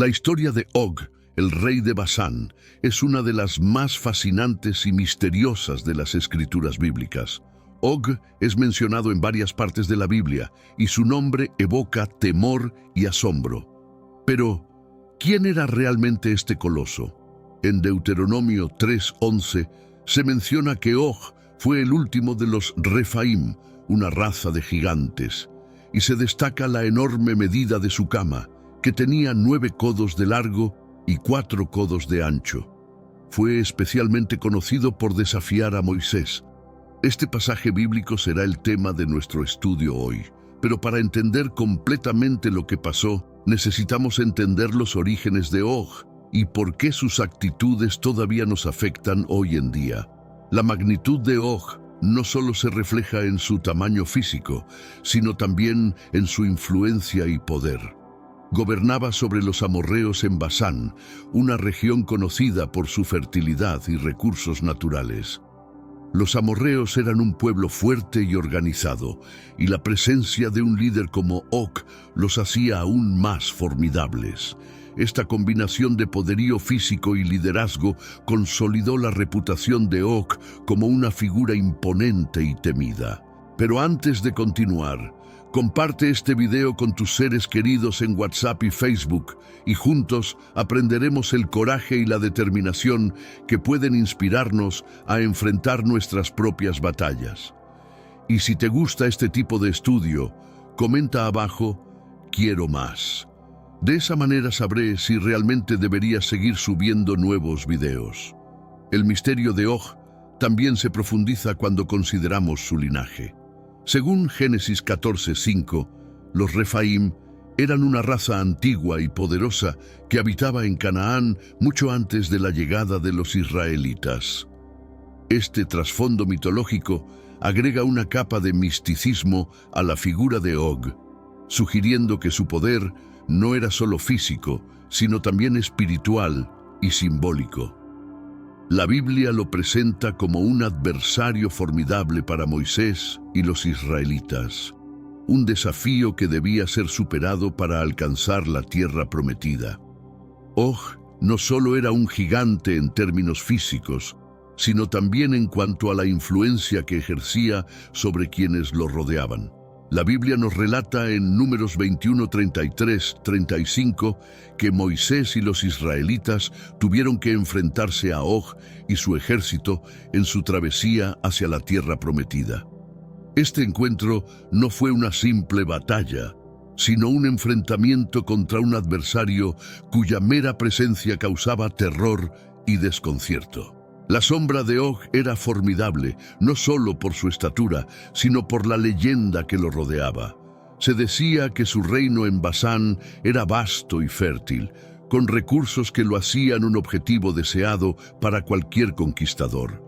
La historia de Og, el rey de Basán, es una de las más fascinantes y misteriosas de las escrituras bíblicas. Og es mencionado en varias partes de la Biblia y su nombre evoca temor y asombro. Pero, ¿quién era realmente este coloso? En Deuteronomio 3:11 se menciona que Og fue el último de los Refaim, una raza de gigantes, y se destaca la enorme medida de su cama, que tenía 9 codos de largo y 4 codos de ancho. Fue especialmente conocido por desafiar a Moisés. Este pasaje bíblico será el tema de nuestro estudio hoy, pero para entender completamente lo que pasó, necesitamos entender los orígenes de Og y por qué sus actitudes todavía nos afectan hoy en día. La magnitud de Og no solo se refleja en su tamaño físico, sino también en su influencia y poder. Gobernaba sobre los amorreos en Basán, una región conocida por su fertilidad y recursos naturales. Los amorreos eran un pueblo fuerte y organizado, y la presencia de un líder como Og los hacía aún más formidables. Esta combinación de poderío físico y liderazgo consolidó la reputación de Og como una figura imponente y temida. Pero antes de continuar, comparte este video con tus seres queridos en WhatsApp y Facebook, y juntos aprenderemos el coraje y la determinación que pueden inspirarnos a enfrentar nuestras propias batallas. Y si te gusta este tipo de estudio, comenta abajo, quiero más. De esa manera sabré si realmente debería seguir subiendo nuevos videos. El misterio de Og también se profundiza cuando consideramos su linaje. Según Génesis 14:5, los Refaim eran una raza antigua y poderosa que habitaba en Canaán mucho antes de la llegada de los israelitas. Este trasfondo mitológico agrega una capa de misticismo a la figura de Og, sugiriendo que su poder no era solo físico, sino también espiritual y simbólico. La Biblia lo presenta como un adversario formidable para Moisés y los israelitas, un desafío que debía ser superado para alcanzar la tierra prometida. Og no solo era un gigante en términos físicos, sino también en cuanto a la influencia que ejercía sobre quienes lo rodeaban. La Biblia nos relata en Números 21, 33, 35 que Moisés y los israelitas tuvieron que enfrentarse a Og y su ejército en su travesía hacia la tierra prometida. Este encuentro no fue una simple batalla, sino un enfrentamiento contra un adversario cuya mera presencia causaba terror y desconcierto. La sombra de Og era formidable, no solo por su estatura, sino por la leyenda que lo rodeaba. Se decía que su reino en Basán era vasto y fértil, con recursos que lo hacían un objetivo deseado para cualquier conquistador.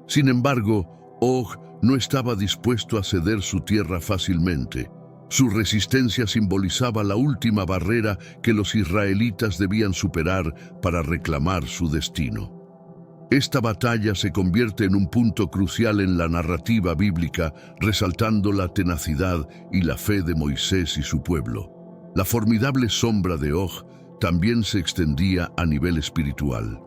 Sin embargo, Og no estaba dispuesto a ceder su tierra fácilmente. Su resistencia simbolizaba la última barrera que los israelitas debían superar para reclamar su destino. Esta batalla se convierte en un punto crucial en la narrativa bíblica, resaltando la tenacidad y la fe de Moisés y su pueblo. La formidable sombra de Og también se extendía a nivel espiritual.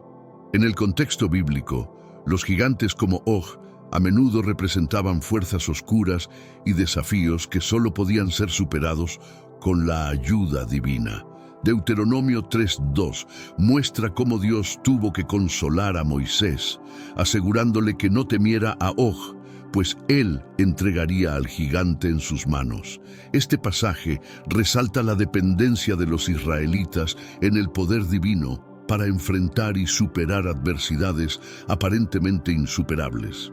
En el contexto bíblico, los gigantes como Og a menudo representaban fuerzas oscuras y desafíos que solo podían ser superados con la ayuda divina. Deuteronomio 3:2 muestra cómo Dios tuvo que consolar a Moisés, asegurándole que no temiera a Og, pues él entregaría al gigante en sus manos. Este pasaje resalta la dependencia de los israelitas en el poder divino para enfrentar y superar adversidades aparentemente insuperables.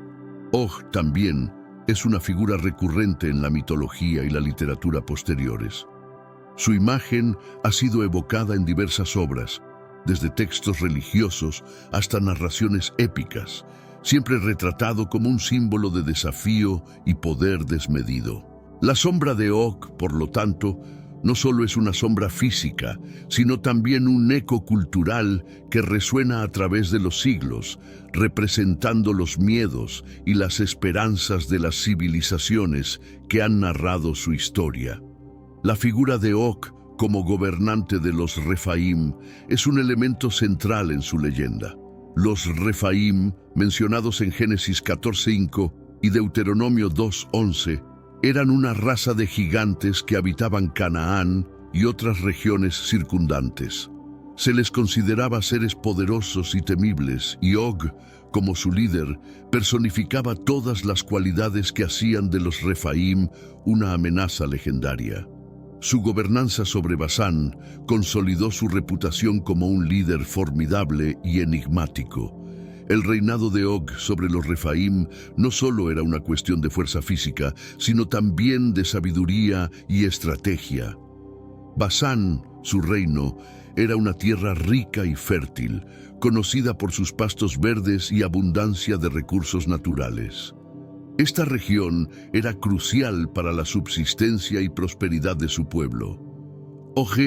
Og también es una figura recurrente en la mitología y la literatura posteriores. Su imagen ha sido evocada en diversas obras, desde textos religiosos hasta narraciones épicas, siempre retratado como un símbolo de desafío y poder desmedido. La sombra de Og, por lo tanto, no solo es una sombra física, sino también un eco cultural que resuena a través de los siglos, representando los miedos y las esperanzas de las civilizaciones que han narrado su historia. La figura de Og como gobernante de los Refaim, es un elemento central en su leyenda. Los Refaim, mencionados en Génesis 14:5 y Deuteronomio 2:11, eran una raza de gigantes que habitaban Canaán y otras regiones circundantes. Se les consideraba seres poderosos y temibles, y Og, como su líder, personificaba todas las cualidades que hacían de los Refaim una amenaza legendaria. Su gobernanza sobre Basán consolidó su reputación como un líder formidable y enigmático. El reinado de Og sobre los Refaim no solo era una cuestión de fuerza física, sino también de sabiduría y estrategia. Basán, su reino, era una tierra rica y fértil, conocida por sus pastos verdes y abundancia de recursos naturales. Esta región era crucial para la subsistencia y prosperidad de su pueblo. Og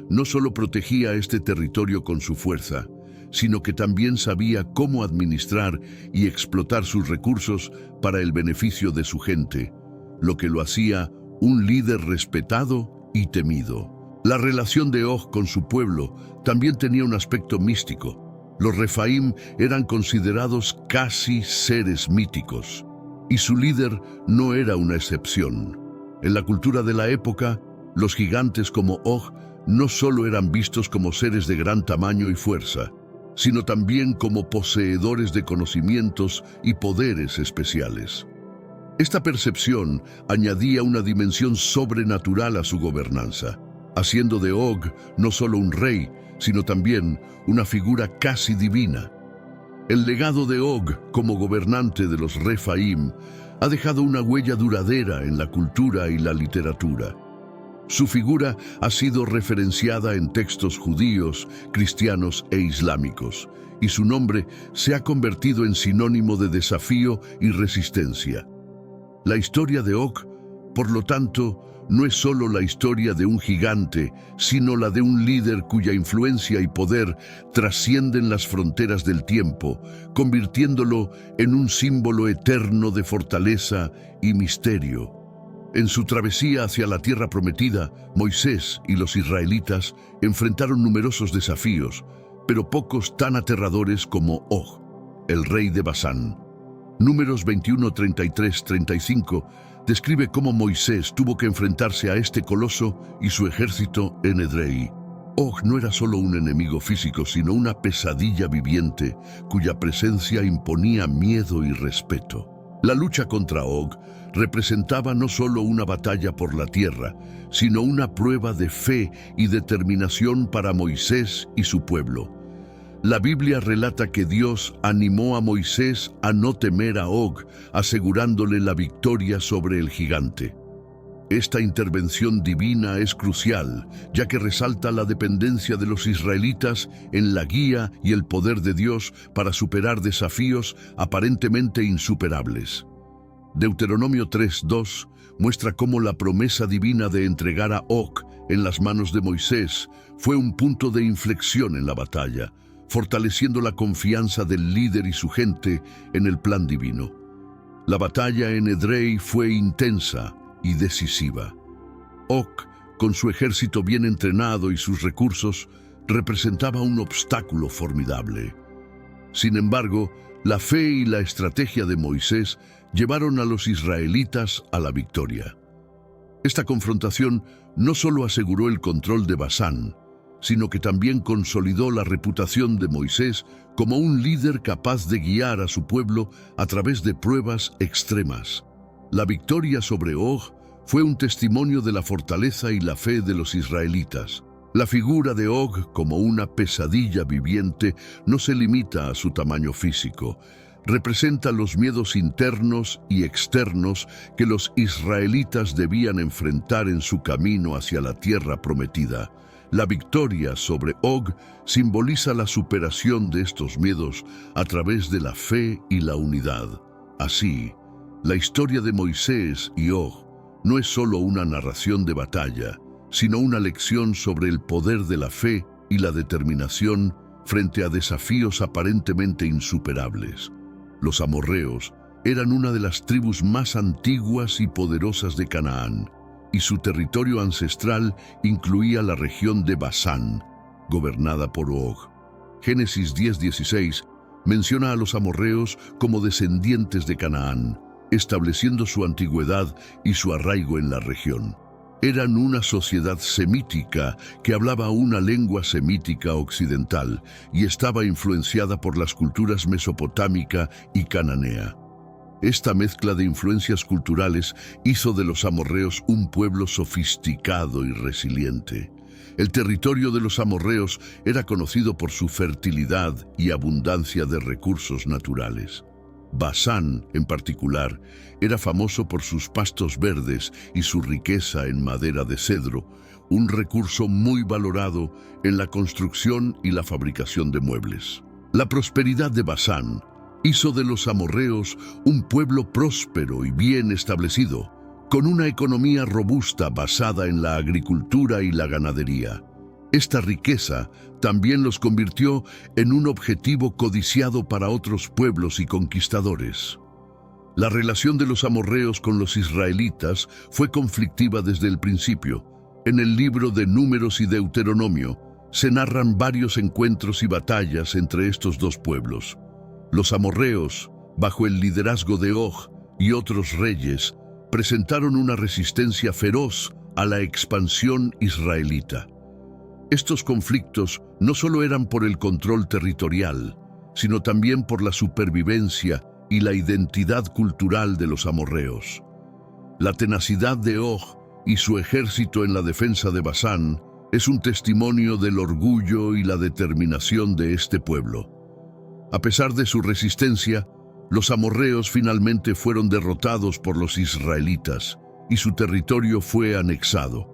no solo protegía este territorio con su fuerza, sino que también sabía cómo administrar y explotar sus recursos para el beneficio de su gente, lo que lo hacía un líder respetado y temido. La relación de Og con su pueblo también tenía un aspecto místico. Los Refaim eran considerados casi seres míticos, y su líder no era una excepción. En la cultura de la época, los gigantes como Og no solo eran vistos como seres de gran tamaño y fuerza, sino también como poseedores de conocimientos y poderes especiales. Esta percepción añadía una dimensión sobrenatural a su gobernanza, haciendo de Og no solo un rey, sino también una figura casi divina. El legado de Og como gobernante de los Refaim ha dejado una huella duradera en la cultura y la literatura. Su figura ha sido referenciada en textos judíos, cristianos e islámicos, y su nombre se ha convertido en sinónimo de desafío y resistencia. La historia de Og, por lo tanto, no es solo la historia de un gigante, sino la de un líder cuya influencia y poder trascienden las fronteras del tiempo, convirtiéndolo en un símbolo eterno de fortaleza y misterio. En su travesía hacia la tierra prometida, Moisés y los israelitas enfrentaron numerosos desafíos, pero pocos tan aterradores como Og, el rey de Basán. Números 21, 33, 35 describe cómo Moisés tuvo que enfrentarse a este coloso y su ejército en Edrei. Og no era solo un enemigo físico, sino una pesadilla viviente cuya presencia imponía miedo y respeto. La lucha contra Og representaba no solo una batalla por la tierra, sino una prueba de fe y determinación para Moisés y su pueblo. La Biblia relata que Dios animó a Moisés a no temer a Og, asegurándole la victoria sobre el gigante. Esta intervención divina es crucial, ya que resalta la dependencia de los israelitas en la guía y el poder de Dios para superar desafíos aparentemente insuperables. Deuteronomio 3:2 muestra cómo la promesa divina de entregar a Og en las manos de Moisés fue un punto de inflexión en la batalla, fortaleciendo la confianza del líder y su gente en el plan divino. La batalla en Edrei fue intensa y decisiva. Og, con su ejército bien entrenado y sus recursos, representaba un obstáculo formidable. Sin embargo, la fe y la estrategia de Moisés llevaron a los israelitas a la victoria. Esta confrontación no solo aseguró el control de Basán, sino que también consolidó la reputación de Moisés como un líder capaz de guiar a su pueblo a través de pruebas extremas. La victoria sobre Og fue un testimonio de la fortaleza y la fe de los israelitas. La figura de Og como una pesadilla viviente no se limita a su tamaño físico. Representa los miedos internos y externos que los israelitas debían enfrentar en su camino hacia la tierra prometida. La victoria sobre Og simboliza la superación de estos miedos a través de la fe y la unidad. Así, la historia de Moisés y Og no es solo una narración de batalla, sino una lección sobre el poder de la fe y la determinación frente a desafíos aparentemente insuperables. Los amorreos eran una de las tribus más antiguas y poderosas de Canaán, y su territorio ancestral incluía la región de Basán, gobernada por Og. Génesis 10:16 menciona a los amorreos como descendientes de Canaán, estableciendo su antigüedad y su arraigo en la región. Eran una sociedad semítica que hablaba una lengua semítica occidental y estaba influenciada por las culturas mesopotámica y cananea. Esta mezcla de influencias culturales hizo de los amorreos un pueblo sofisticado y resiliente. El territorio de los amorreos era conocido por su fertilidad y abundancia de recursos naturales. Basán, en particular, era famoso por sus pastos verdes y su riqueza en madera de cedro, un recurso muy valorado en la construcción y la fabricación de muebles. La prosperidad de Basán hizo de los amorreos un pueblo próspero y bien establecido, con una economía robusta basada en la agricultura y la ganadería. Esta riqueza también los convirtió en un objetivo codiciado para otros pueblos y conquistadores. La relación de los amorreos con los israelitas fue conflictiva desde el principio. En el libro de Números y Deuteronomio se narran varios encuentros y batallas entre estos dos pueblos. Los amorreos, bajo el liderazgo de Og y otros reyes, presentaron una resistencia feroz a la expansión israelita. Estos conflictos no solo eran por el control territorial, sino también por la supervivencia y la identidad cultural de los amorreos. La tenacidad de Og y su ejército en la defensa de Basán es un testimonio del orgullo y la determinación de este pueblo. A pesar de su resistencia, los amorreos finalmente fueron derrotados por los israelitas y su territorio fue anexado.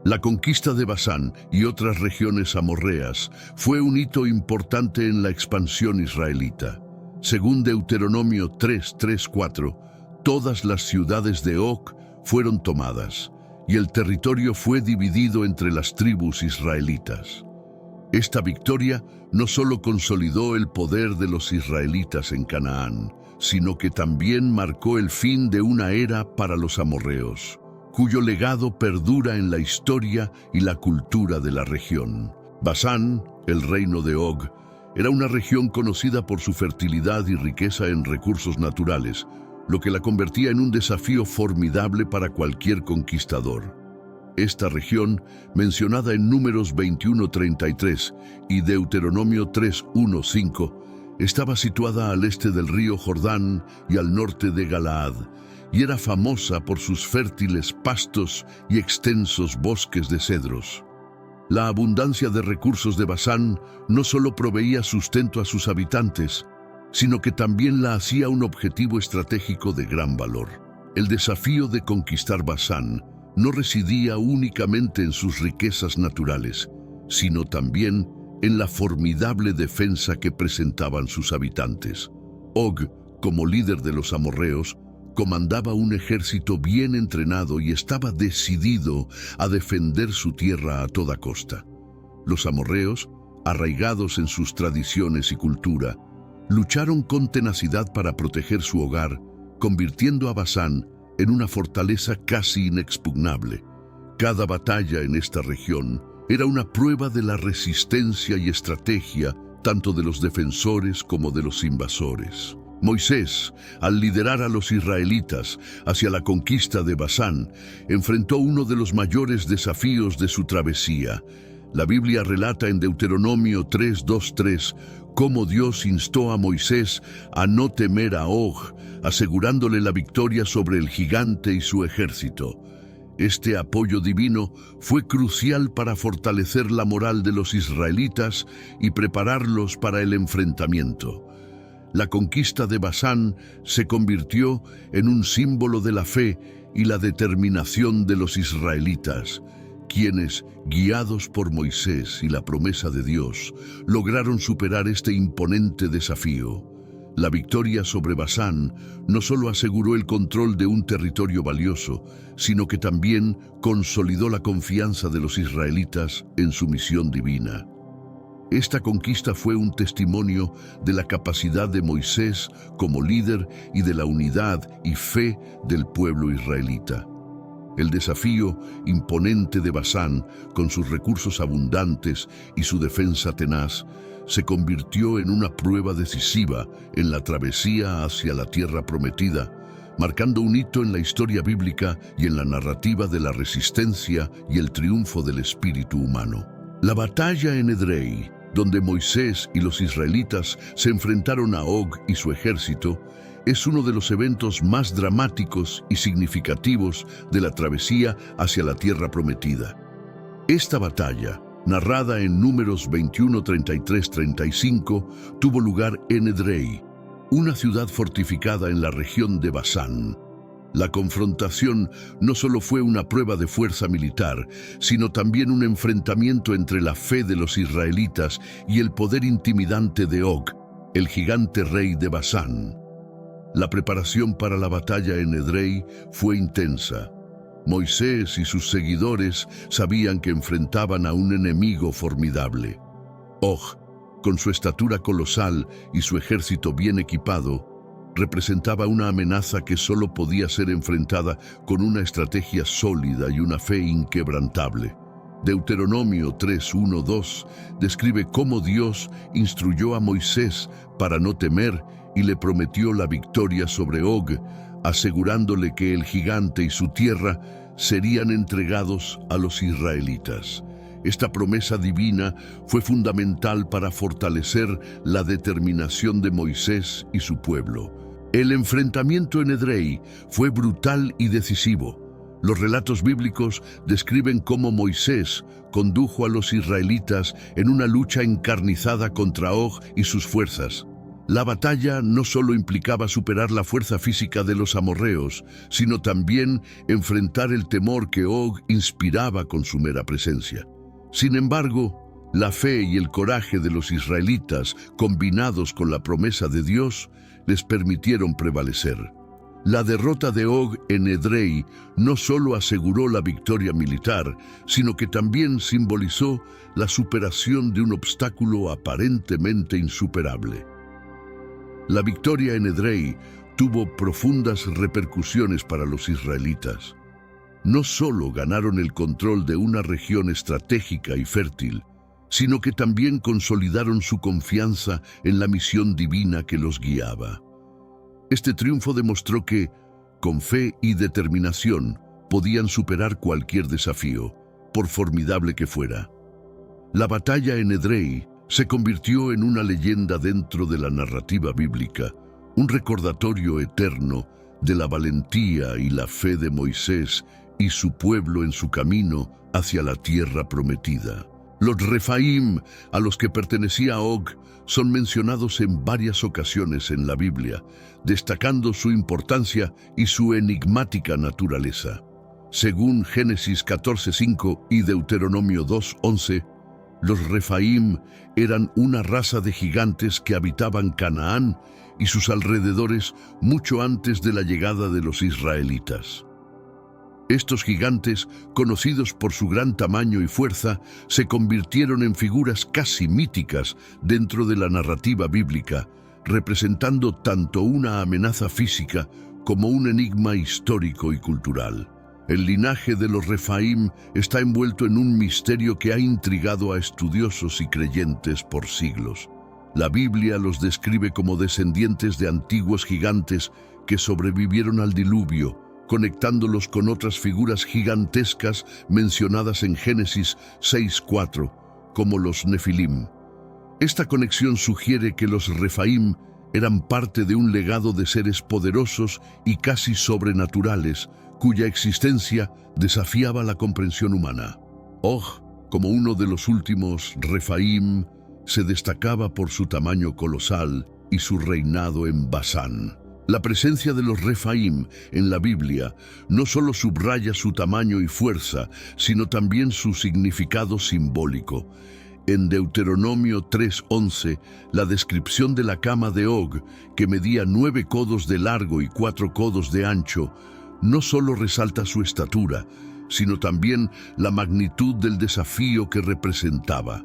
La conquista de Basán y otras regiones amorreas fue un hito importante en la expansión israelita. Según Deuteronomio 3:4, todas las ciudades de Og fueron tomadas y el territorio fue dividido entre las tribus israelitas. Esta victoria no solo consolidó el poder de los israelitas en Canaán, sino que también marcó el fin de una era para los amorreos, cuyo legado perdura en la historia y la cultura de la región. Basán, el reino de Og, era una región conocida por su fertilidad y riqueza en recursos naturales, lo que la convertía en un desafío formidable para cualquier conquistador. Esta región, mencionada en Números 21:33 y Deuteronomio 3:1-5, estaba situada al este del río Jordán y al norte de Galaad, y era famosa por sus fértiles pastos y extensos bosques de cedros. La abundancia de recursos de Basán no solo proveía sustento a sus habitantes, sino que también la hacía un objetivo estratégico de gran valor. El desafío de conquistar Basán no residía únicamente en sus riquezas naturales, sino también en la formidable defensa que presentaban sus habitantes. Og, como líder de los amorreos, comandaba un ejército bien entrenado y estaba decidido a defender su tierra a toda costa. Los amorreos, arraigados en sus tradiciones y cultura, lucharon con tenacidad para proteger su hogar, convirtiendo a Basán en una fortaleza casi inexpugnable. Cada batalla en esta región era una prueba de la resistencia y estrategia tanto de los defensores como de los invasores. Moisés, al liderar a los israelitas hacia la conquista de Basán, enfrentó uno de los mayores desafíos de su travesía. La Biblia relata en Deuteronomio 3:2-3 cómo Dios instó a Moisés a no temer a Og, asegurándole la victoria sobre el gigante y su ejército. Este apoyo divino fue crucial para fortalecer la moral de los israelitas y prepararlos para el enfrentamiento. La conquista de Basán se convirtió en un símbolo de la fe y la determinación de los israelitas, quienes, guiados por Moisés y la promesa de Dios, lograron superar este imponente desafío. La victoria sobre Basán no solo aseguró el control de un territorio valioso, sino que también consolidó la confianza de los israelitas en su misión divina. Esta conquista fue un testimonio de la capacidad de Moisés como líder y de la unidad y fe del pueblo israelita. El desafío imponente de Basán, con sus recursos abundantes y su defensa tenaz, se convirtió en una prueba decisiva en la travesía hacia la tierra prometida, marcando un hito en la historia bíblica y en la narrativa de la resistencia y el triunfo del espíritu humano. La batalla en Edrei, donde Moisés y los israelitas se enfrentaron a Og y su ejército, es uno de los eventos más dramáticos y significativos de la travesía hacia la tierra prometida. Esta batalla, narrada en Números 21, 33, 35, tuvo lugar en Edrei, una ciudad fortificada en la región de Basán. La confrontación no solo fue una prueba de fuerza militar, sino también un enfrentamiento entre la fe de los israelitas y el poder intimidante de Og, el gigante rey de Basán. La preparación para la batalla en Edrei fue intensa. Moisés y sus seguidores sabían que enfrentaban a un enemigo formidable. Og, con su estatura colosal y su ejército bien equipado, representaba una amenaza que solo podía ser enfrentada con una estrategia sólida y una fe inquebrantable. Deuteronomio 3:1-2 describe cómo Dios instruyó a Moisés para no temer y le prometió la victoria sobre Og, asegurándole que el gigante y su tierra serían entregados a los israelitas. Esta promesa divina fue fundamental para fortalecer la determinación de Moisés y su pueblo. El enfrentamiento en Edrei fue brutal y decisivo. Los relatos bíblicos describen cómo Moisés condujo a los israelitas en una lucha encarnizada contra Og y sus fuerzas. La batalla no solo implicaba superar la fuerza física de los amorreos, sino también enfrentar el temor que Og inspiraba con su mera presencia. Sin embargo, la fe y el coraje de los israelitas, combinados con la promesa de Dios, les permitieron prevalecer. La derrota de Og en Edrei no solo aseguró la victoria militar, sino que también simbolizó la superación de un obstáculo aparentemente insuperable. La victoria en Edrei tuvo profundas repercusiones para los israelitas. No solo ganaron el control de una región estratégica y fértil, sino que también consolidaron su confianza en la misión divina que los guiaba. Este triunfo demostró que, con fe y determinación, podían superar cualquier desafío, por formidable que fuera. La batalla en Edrei se convirtió en una leyenda dentro de la narrativa bíblica, un recordatorio eterno de la valentía y la fe de Moisés y su pueblo en su camino hacia la tierra prometida. Los Refaim, a los que pertenecía Og, son mencionados en varias ocasiones en la Biblia, destacando su importancia y su enigmática naturaleza. Según Génesis 14:5 y Deuteronomio 2:11, los Refaim eran una raza de gigantes que habitaban Canaán y sus alrededores mucho antes de la llegada de los israelitas. Estos gigantes, conocidos por su gran tamaño y fuerza, se convirtieron en figuras casi míticas dentro de la narrativa bíblica, representando tanto una amenaza física como un enigma histórico y cultural. El linaje de los Refaim está envuelto en un misterio que ha intrigado a estudiosos y creyentes por siglos. La Biblia los describe como descendientes de antiguos gigantes que sobrevivieron al diluvio, conectándolos con otras figuras gigantescas mencionadas en Génesis 6:4, como los Nefilim. Esta conexión sugiere que los Refaim eran parte de un legado de seres poderosos y casi sobrenaturales, cuya existencia desafiaba la comprensión humana. Og, como uno de los últimos Refaim, se destacaba por su tamaño colosal y su reinado en Basán. La presencia de los Refaim en la Biblia no solo subraya su tamaño y fuerza, sino también su significado simbólico. En Deuteronomio 3:11, la descripción de la cama de Og, que medía 9 codos de largo y 4 codos de ancho, no solo resalta su estatura, sino también la magnitud del desafío que representaba.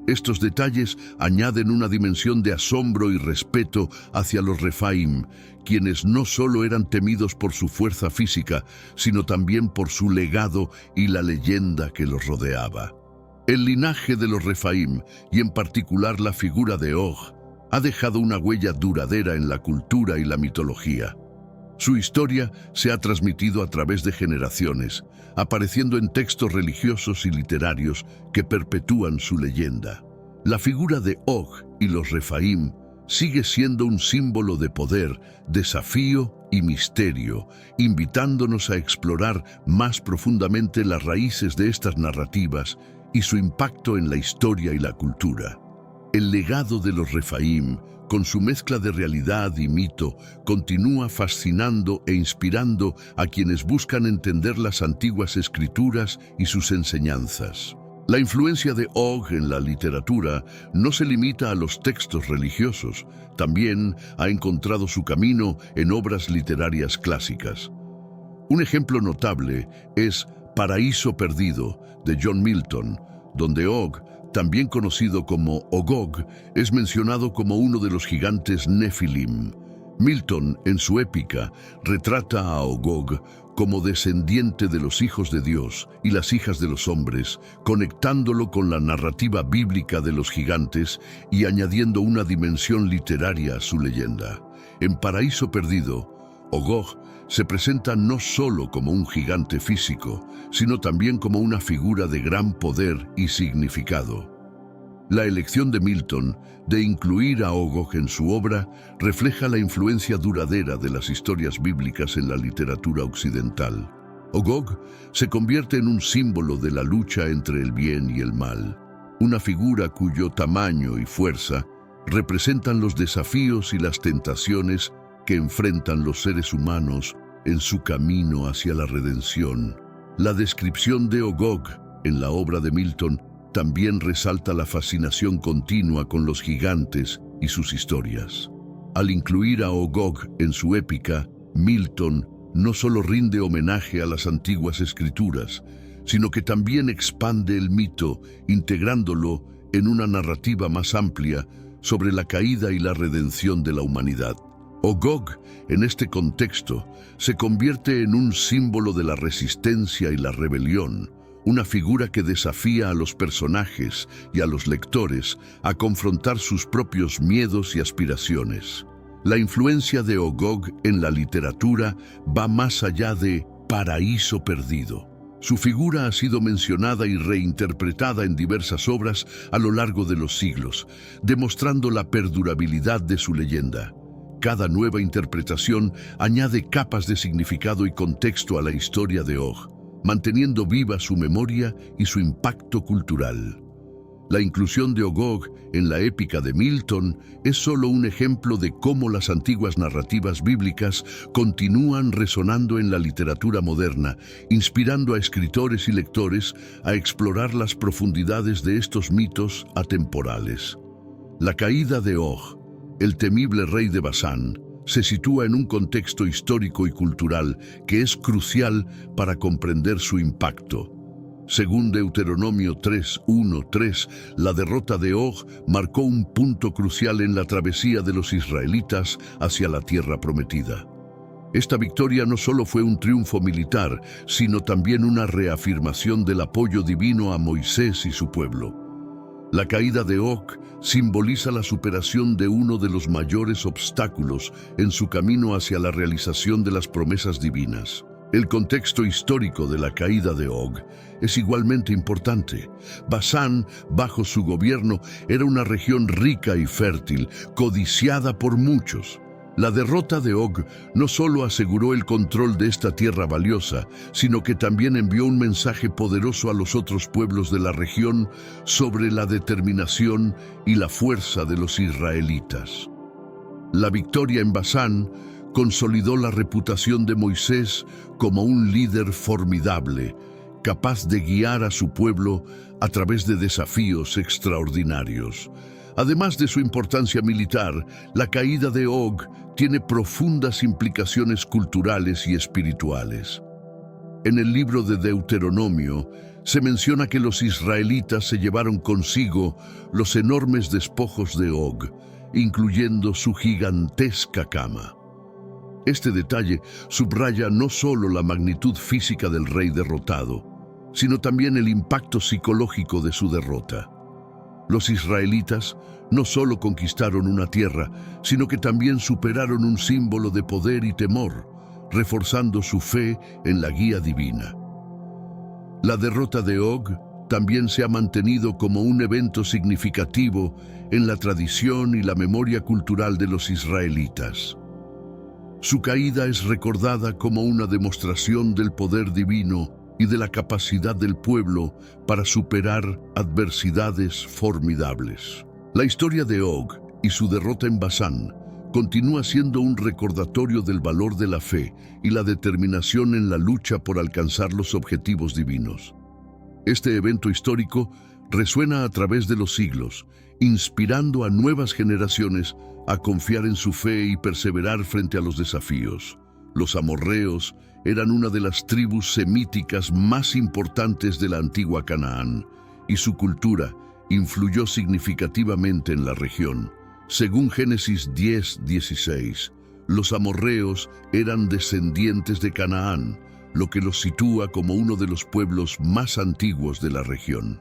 Estos detalles añaden una dimensión de asombro y respeto hacia los Refaim, quienes no solo eran temidos por su fuerza física, sino también por su legado y la leyenda que los rodeaba. El linaje de los Refaim, y en particular la figura de Og, ha dejado una huella duradera en la cultura y la mitología. Su historia se ha transmitido a través de generaciones, apareciendo en textos religiosos y literarios que perpetúan su leyenda. La figura de Og y los Refaim sigue siendo un símbolo de poder, desafío y misterio, invitándonos a explorar más profundamente las raíces de estas narrativas y su impacto en la historia y la cultura. El legado de los Refaim, con su mezcla de realidad y mito, continúa fascinando e inspirando a quienes buscan entender las antiguas escrituras y sus enseñanzas. La influencia de Og en la literatura no se limita a los textos religiosos, también ha encontrado su camino en obras literarias clásicas. Un ejemplo notable es Paraíso Perdido, de John Milton, donde Og, también conocido como Ogog, es mencionado como uno de los gigantes Nefilim. Milton, en su épica, retrata a Ogog como descendiente de los hijos de Dios y las hijas de los hombres, conectándolo con la narrativa bíblica de los gigantes y añadiendo una dimensión literaria a su leyenda. En Paraíso Perdido, Ogog se presenta no solo como un gigante físico, sino también como una figura de gran poder y significado. La elección de Milton de incluir a Ogog en su obra refleja la influencia duradera de las historias bíblicas en la literatura occidental. Ogog se convierte en un símbolo de la lucha entre el bien y el mal, una figura cuyo tamaño y fuerza representan los desafíos y las tentaciones que enfrentan los seres humanos en su camino hacia la redención. La descripción de Ogog en la obra de Milton también resalta la fascinación continua con los gigantes y sus historias. Al incluir a Ogog en su épica, Milton no solo rinde homenaje a las antiguas escrituras, sino que también expande el mito, integrándolo en una narrativa más amplia sobre la caída y la redención de la humanidad. Ogog, en este contexto, se convierte en un símbolo de la resistencia y la rebelión, una figura que desafía a los personajes y a los lectores a confrontar sus propios miedos y aspiraciones. La influencia de Ogog en la literatura va más allá de Paraíso Perdido. Su figura ha sido mencionada y reinterpretada en diversas obras a lo largo de los siglos, demostrando la perdurabilidad de su leyenda. Cada nueva interpretación añade capas de significado y contexto a la historia de Og, manteniendo viva su memoria y su impacto cultural. La inclusión de Ogog en la épica de Milton es solo un ejemplo de cómo las antiguas narrativas bíblicas continúan resonando en la literatura moderna, inspirando a escritores y lectores a explorar las profundidades de estos mitos atemporales. La caída de Og, el temible rey de Basán, se sitúa en un contexto histórico y cultural que es crucial para comprender su impacto. Según Deuteronomio 3:1-3, la derrota de Og marcó un punto crucial en la travesía de los israelitas hacia la tierra prometida. Esta victoria no solo fue un triunfo militar, sino también una reafirmación del apoyo divino a Moisés y su pueblo. La caída de Og simboliza la superación de uno de los mayores obstáculos en su camino hacia la realización de las promesas divinas. El contexto histórico de la caída de Og es igualmente importante. Basán, bajo su gobierno, era una región rica y fértil, codiciada por muchos. La derrota de Og no solo aseguró el control de esta tierra valiosa, sino que también envió un mensaje poderoso a los otros pueblos de la región sobre la determinación y la fuerza de los israelitas. La victoria en Basán consolidó la reputación de Moisés como un líder formidable, capaz de guiar a su pueblo a través de desafíos extraordinarios. Además de su importancia militar, la caída de Og tiene profundas implicaciones culturales y espirituales. En el libro de Deuteronomio Se menciona que los israelitas se llevaron consigo los enormes despojos de Og, incluyendo su gigantesca cama. Este detalle subraya no solo la magnitud física del rey derrotado, sino también el impacto psicológico de su derrota. Los israelitas no solo conquistaron una tierra, sino que también superaron un símbolo de poder y temor, reforzando su fe en la guía divina. La derrota de Og también se ha mantenido como un evento significativo en la tradición y la memoria cultural de los israelitas. Su caída es recordada como una demostración del poder divino y de la capacidad del pueblo para superar adversidades formidables. La historia de Og y su derrota en Basán continúa siendo un recordatorio del valor de la fe y la determinación en la lucha por alcanzar los objetivos divinos. Este evento histórico resuena a través de los siglos, inspirando a nuevas generaciones a confiar en su fe y perseverar frente a los desafíos. Los amorreos eran una de las tribus semíticas más importantes de la antigua Canaán, y su cultura influyó significativamente en la región. Según Génesis 10:16, los amorreos eran descendientes de Canaán, lo que los sitúa como uno de los pueblos más antiguos de la región.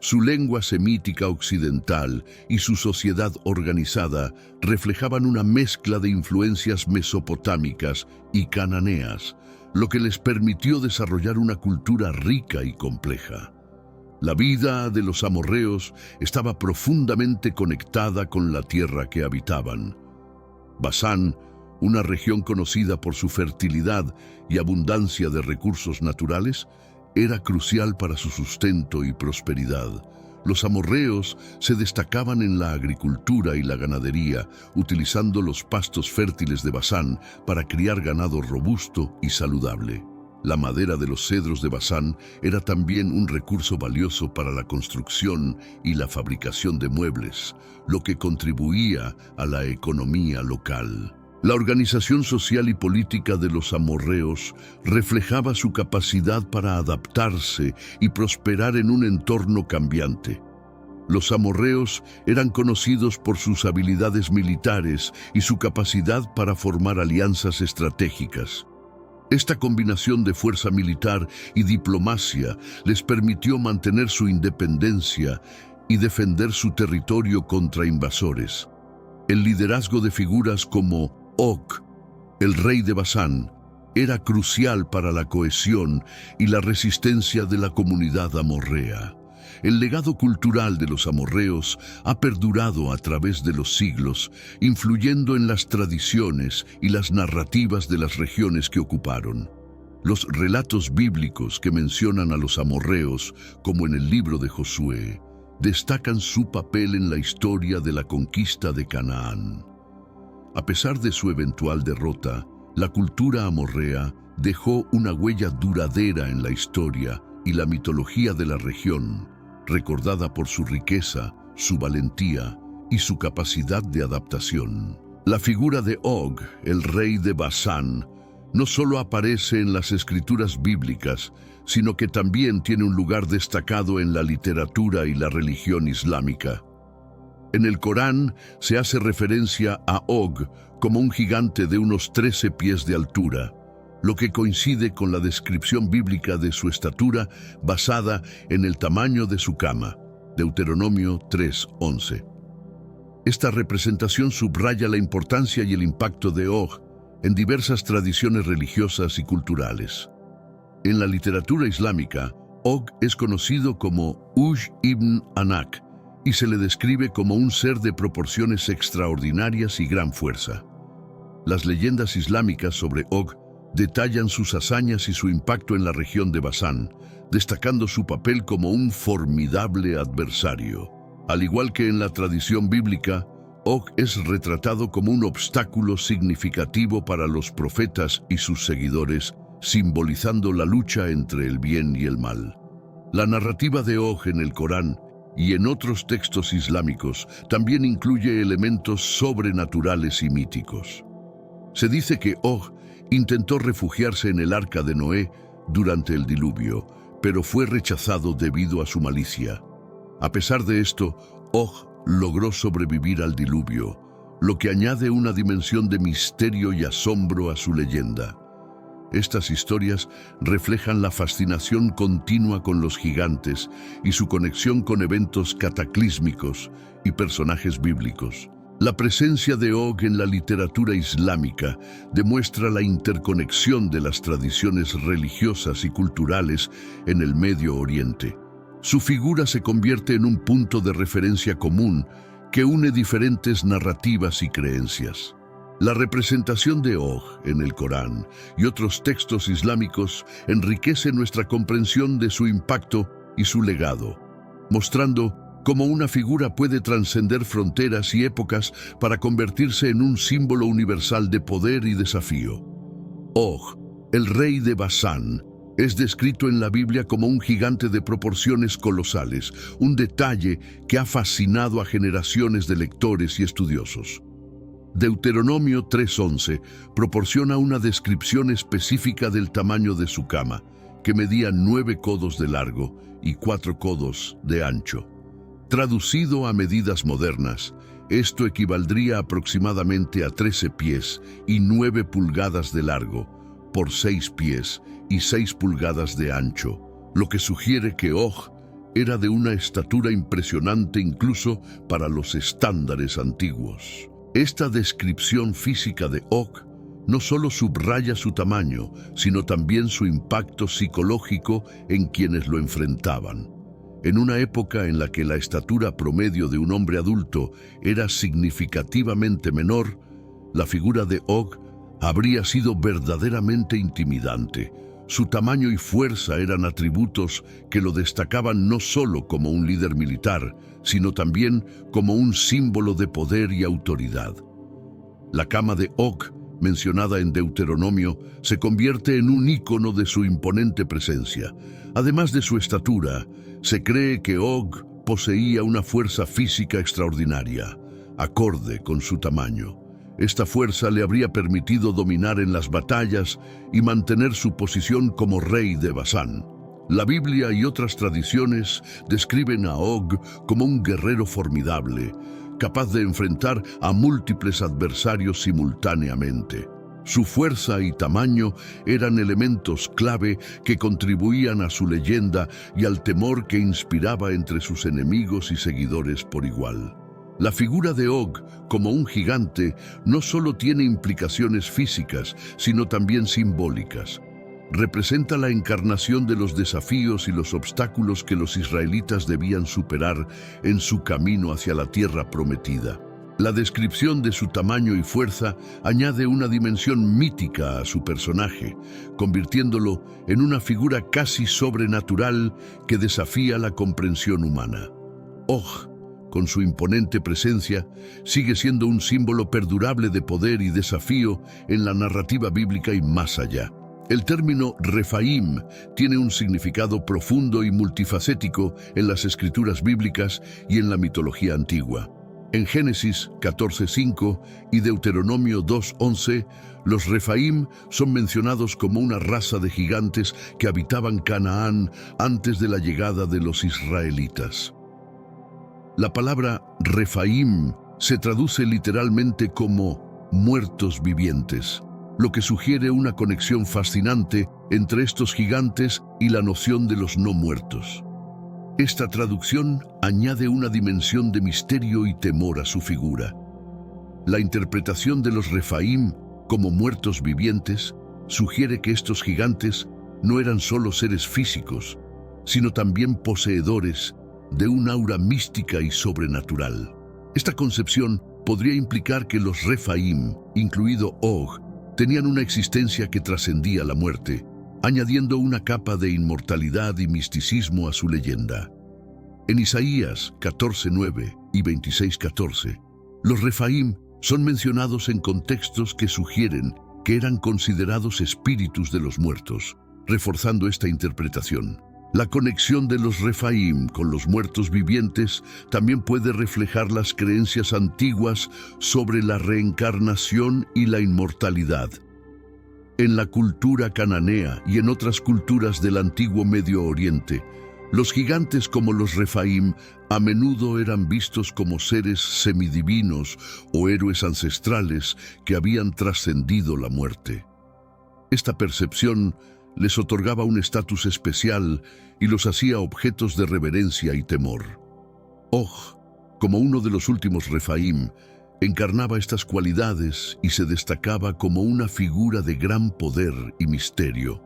Su lengua semítica occidental y su sociedad organizada reflejaban una mezcla de influencias mesopotámicas y cananeas, lo que les permitió desarrollar una cultura rica y compleja. La vida de los amorreos estaba profundamente conectada con la tierra que habitaban. Basán, una región conocida por su fertilidad y abundancia de recursos naturales, era crucial para su sustento y prosperidad. Los amorreos se destacaban en la agricultura y la ganadería, utilizando los pastos fértiles de Basán para criar ganado robusto y saludable. La madera de los cedros de Basán era también un recurso valioso para la construcción y la fabricación de muebles, lo que contribuía a la economía local. La organización social y política de los amorreos reflejaba su capacidad para adaptarse y prosperar en un entorno cambiante. Los amorreos eran conocidos por sus habilidades militares y su capacidad para formar alianzas estratégicas. Esta combinación de fuerza militar y diplomacia les permitió mantener su independencia y defender su territorio contra invasores. El liderazgo de figuras como Og, el rey de Basán, era crucial para la cohesión y la resistencia de la comunidad amorrea. El legado cultural de los amorreos ha perdurado a través de los siglos, influyendo en las tradiciones y las narrativas de las regiones que ocuparon. Los relatos bíblicos que mencionan a los amorreos, como en el libro de Josué, destacan su papel en la historia de la conquista de Canaán. A pesar de su eventual derrota, la cultura amorrea dejó una huella duradera en la historia y la mitología de la región, recordada por su riqueza, su valentía y su capacidad de adaptación. La figura de Og, el rey de Basán, no solo aparece en las escrituras bíblicas, sino que también tiene un lugar destacado en la literatura y la religión islámica. En el Corán se hace referencia a Og como un gigante de unos 13 pies de altura, lo que coincide con la descripción bíblica de su estatura basada en el tamaño de su cama, Deuteronomio 3:11. Esta representación subraya la importancia y el impacto de Og en diversas tradiciones religiosas y culturales. En la literatura islámica, Og es conocido como Uj ibn Anak y se le describe como un ser de proporciones extraordinarias y gran fuerza. Las leyendas islámicas sobre Og detallan sus hazañas y su impacto en la región de Basán, destacando su papel como un formidable adversario. Al igual que en la tradición bíblica, Og es retratado como un obstáculo significativo para los profetas y sus seguidores, simbolizando la lucha entre el bien y el mal. La narrativa de Og en el Corán y en otros textos islámicos también incluye elementos sobrenaturales y míticos. Se dice que Og intentó refugiarse en el arca de Noé durante el diluvio, pero fue rechazado debido a su malicia. A pesar de esto, Og logró sobrevivir al diluvio, lo que añade una dimensión de misterio y asombro a su leyenda. Estas historias reflejan la fascinación continua con los gigantes y su conexión con eventos cataclísmicos y personajes bíblicos. La presencia de Og en la literatura islámica demuestra la interconexión de las tradiciones religiosas y culturales en el Medio Oriente. Su figura se convierte en un punto de referencia común que une diferentes narrativas y creencias. La representación de Og en el Corán y otros textos islámicos enriquece nuestra comprensión de su impacto y su legado, mostrando cómo una figura puede trascender fronteras y épocas para convertirse en un símbolo universal de poder y desafío. Og, el rey de Basán, es descrito en la Biblia como un gigante de proporciones colosales, un detalle que ha fascinado a generaciones de lectores y estudiosos. Deuteronomio 3:11 proporciona una descripción específica del tamaño de su cama, que medía 9 codos de largo y 4 codos de ancho. Traducido a medidas modernas, esto equivaldría aproximadamente a 13 pies y 9 pulgadas de largo, por 6 pies y 6 pulgadas de ancho, lo que sugiere que Og era de una estatura impresionante incluso para los estándares antiguos. Esta descripción física de Og no solo subraya su tamaño, sino también su impacto psicológico en quienes lo enfrentaban. En una época en la que la estatura promedio de un hombre adulto era significativamente menor, la figura de Og habría sido verdaderamente intimidante. Su tamaño y fuerza eran atributos que lo destacaban no solo como un líder militar, sino también como un símbolo de poder y autoridad. La cama de Og, mencionada en Deuteronomio, se convierte en un ícono de su imponente presencia. Además de su estatura, se cree que Og poseía una fuerza física extraordinaria, acorde con su tamaño. Esta fuerza le habría permitido dominar en las batallas y mantener su posición como rey de Basán. La Biblia y otras tradiciones describen a Og como un guerrero formidable, capaz de enfrentar a múltiples adversarios simultáneamente. Su fuerza y tamaño eran elementos clave que contribuían a su leyenda y al temor que inspiraba entre sus enemigos y seguidores por igual. La figura de Og como un gigante no solo tiene implicaciones físicas, sino también simbólicas. Representa la encarnación de los desafíos y los obstáculos que los israelitas debían superar en su camino hacia la tierra prometida. La descripción de su tamaño y fuerza añade una dimensión mítica a su personaje, convirtiéndolo en una figura casi sobrenatural que desafía la comprensión humana. Og, con su imponente presencia, sigue siendo un símbolo perdurable de poder y desafío en la narrativa bíblica y más allá. El término Refaim tiene un significado profundo y multifacético en las escrituras bíblicas y en la mitología antigua. En Génesis 14:5 y Deuteronomio 2:11, los Refaim son mencionados como una raza de gigantes que habitaban Canaán antes de la llegada de los israelitas. La palabra Refaim se traduce literalmente como muertos vivientes, lo que sugiere una conexión fascinante entre estos gigantes y la noción de los no muertos. Esta traducción añade una dimensión de misterio y temor a su figura. La interpretación de los Refaim como muertos vivientes sugiere que estos gigantes no eran solo seres físicos, sino también poseedores de un aura mística y sobrenatural. Esta concepción podría implicar que los Refaim, incluido Og, tenían una existencia que trascendía la muerte, añadiendo una capa de inmortalidad y misticismo a su leyenda. En Isaías 14:9 y 26:14, los Refaim son mencionados en contextos que sugieren que eran considerados espíritus de los muertos, reforzando esta interpretación. La conexión de los Refaim con los muertos vivientes también puede reflejar las creencias antiguas sobre la reencarnación y la inmortalidad. En la cultura cananea y en otras culturas del antiguo Medio Oriente, los gigantes como los Refaim a menudo eran vistos como seres semidivinos o héroes ancestrales que habían trascendido la muerte. Esta percepción les otorgaba un estatus especial y los hacía objetos de reverencia y temor. Og, como uno de los últimos Refaim, encarnaba estas cualidades y se destacaba como una figura de gran poder y misterio.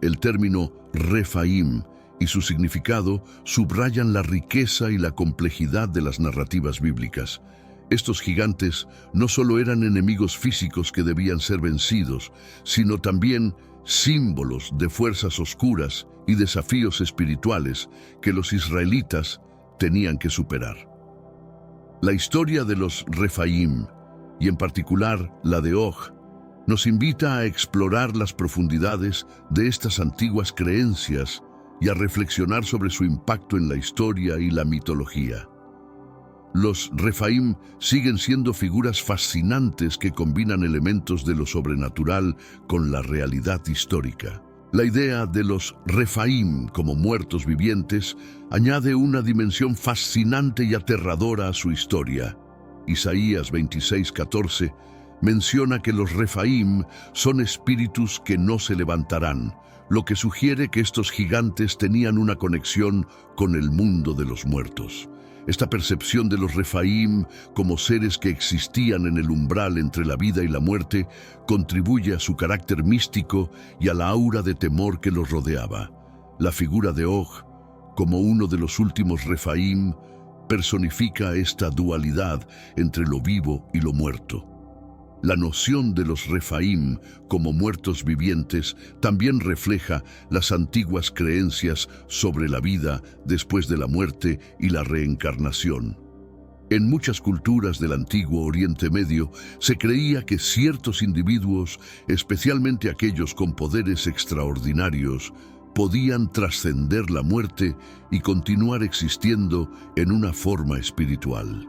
El término Refaim y su significado subrayan la riqueza y la complejidad de las narrativas bíblicas. Estos gigantes no solo eran enemigos físicos que debían ser vencidos, sino también símbolos de fuerzas oscuras y desafíos espirituales que los israelitas tenían que superar. La historia de los Refaim, y en particular la de Og, nos invita a explorar las profundidades de estas antiguas creencias y a reflexionar sobre su impacto en la historia y la mitología. Los Refaim siguen siendo figuras fascinantes que combinan elementos de lo sobrenatural con la realidad histórica. La idea de los Refaim como muertos vivientes añade una dimensión fascinante y aterradora a su historia. Isaías 26:14 menciona que los Refaim son espíritus que no se levantarán, lo que sugiere que estos gigantes tenían una conexión con el mundo de los muertos. Esta percepción de los Refaim como seres que existían en el umbral entre la vida y la muerte contribuye a su carácter místico y a la aura de temor que los rodeaba. La figura de Og, como uno de los últimos Refaim, personifica esta dualidad entre lo vivo y lo muerto. La noción de los Refaim como muertos vivientes también refleja las antiguas creencias sobre la vida después de la muerte y la reencarnación. En muchas culturas del antiguo Oriente Medio se creía que ciertos individuos, especialmente aquellos con poderes extraordinarios, podían trascender la muerte y continuar existiendo en una forma espiritual.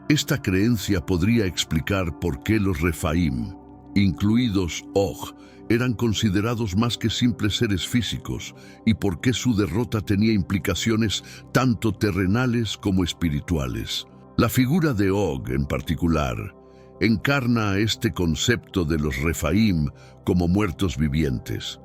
Esta creencia podría explicar por qué los Refaim, incluidos Og, eran considerados más que simples seres físicos y por qué su derrota tenía implicaciones tanto terrenales como espirituales. La figura de Og, en particular, encarna este concepto de los Refaim como muertos vivientes.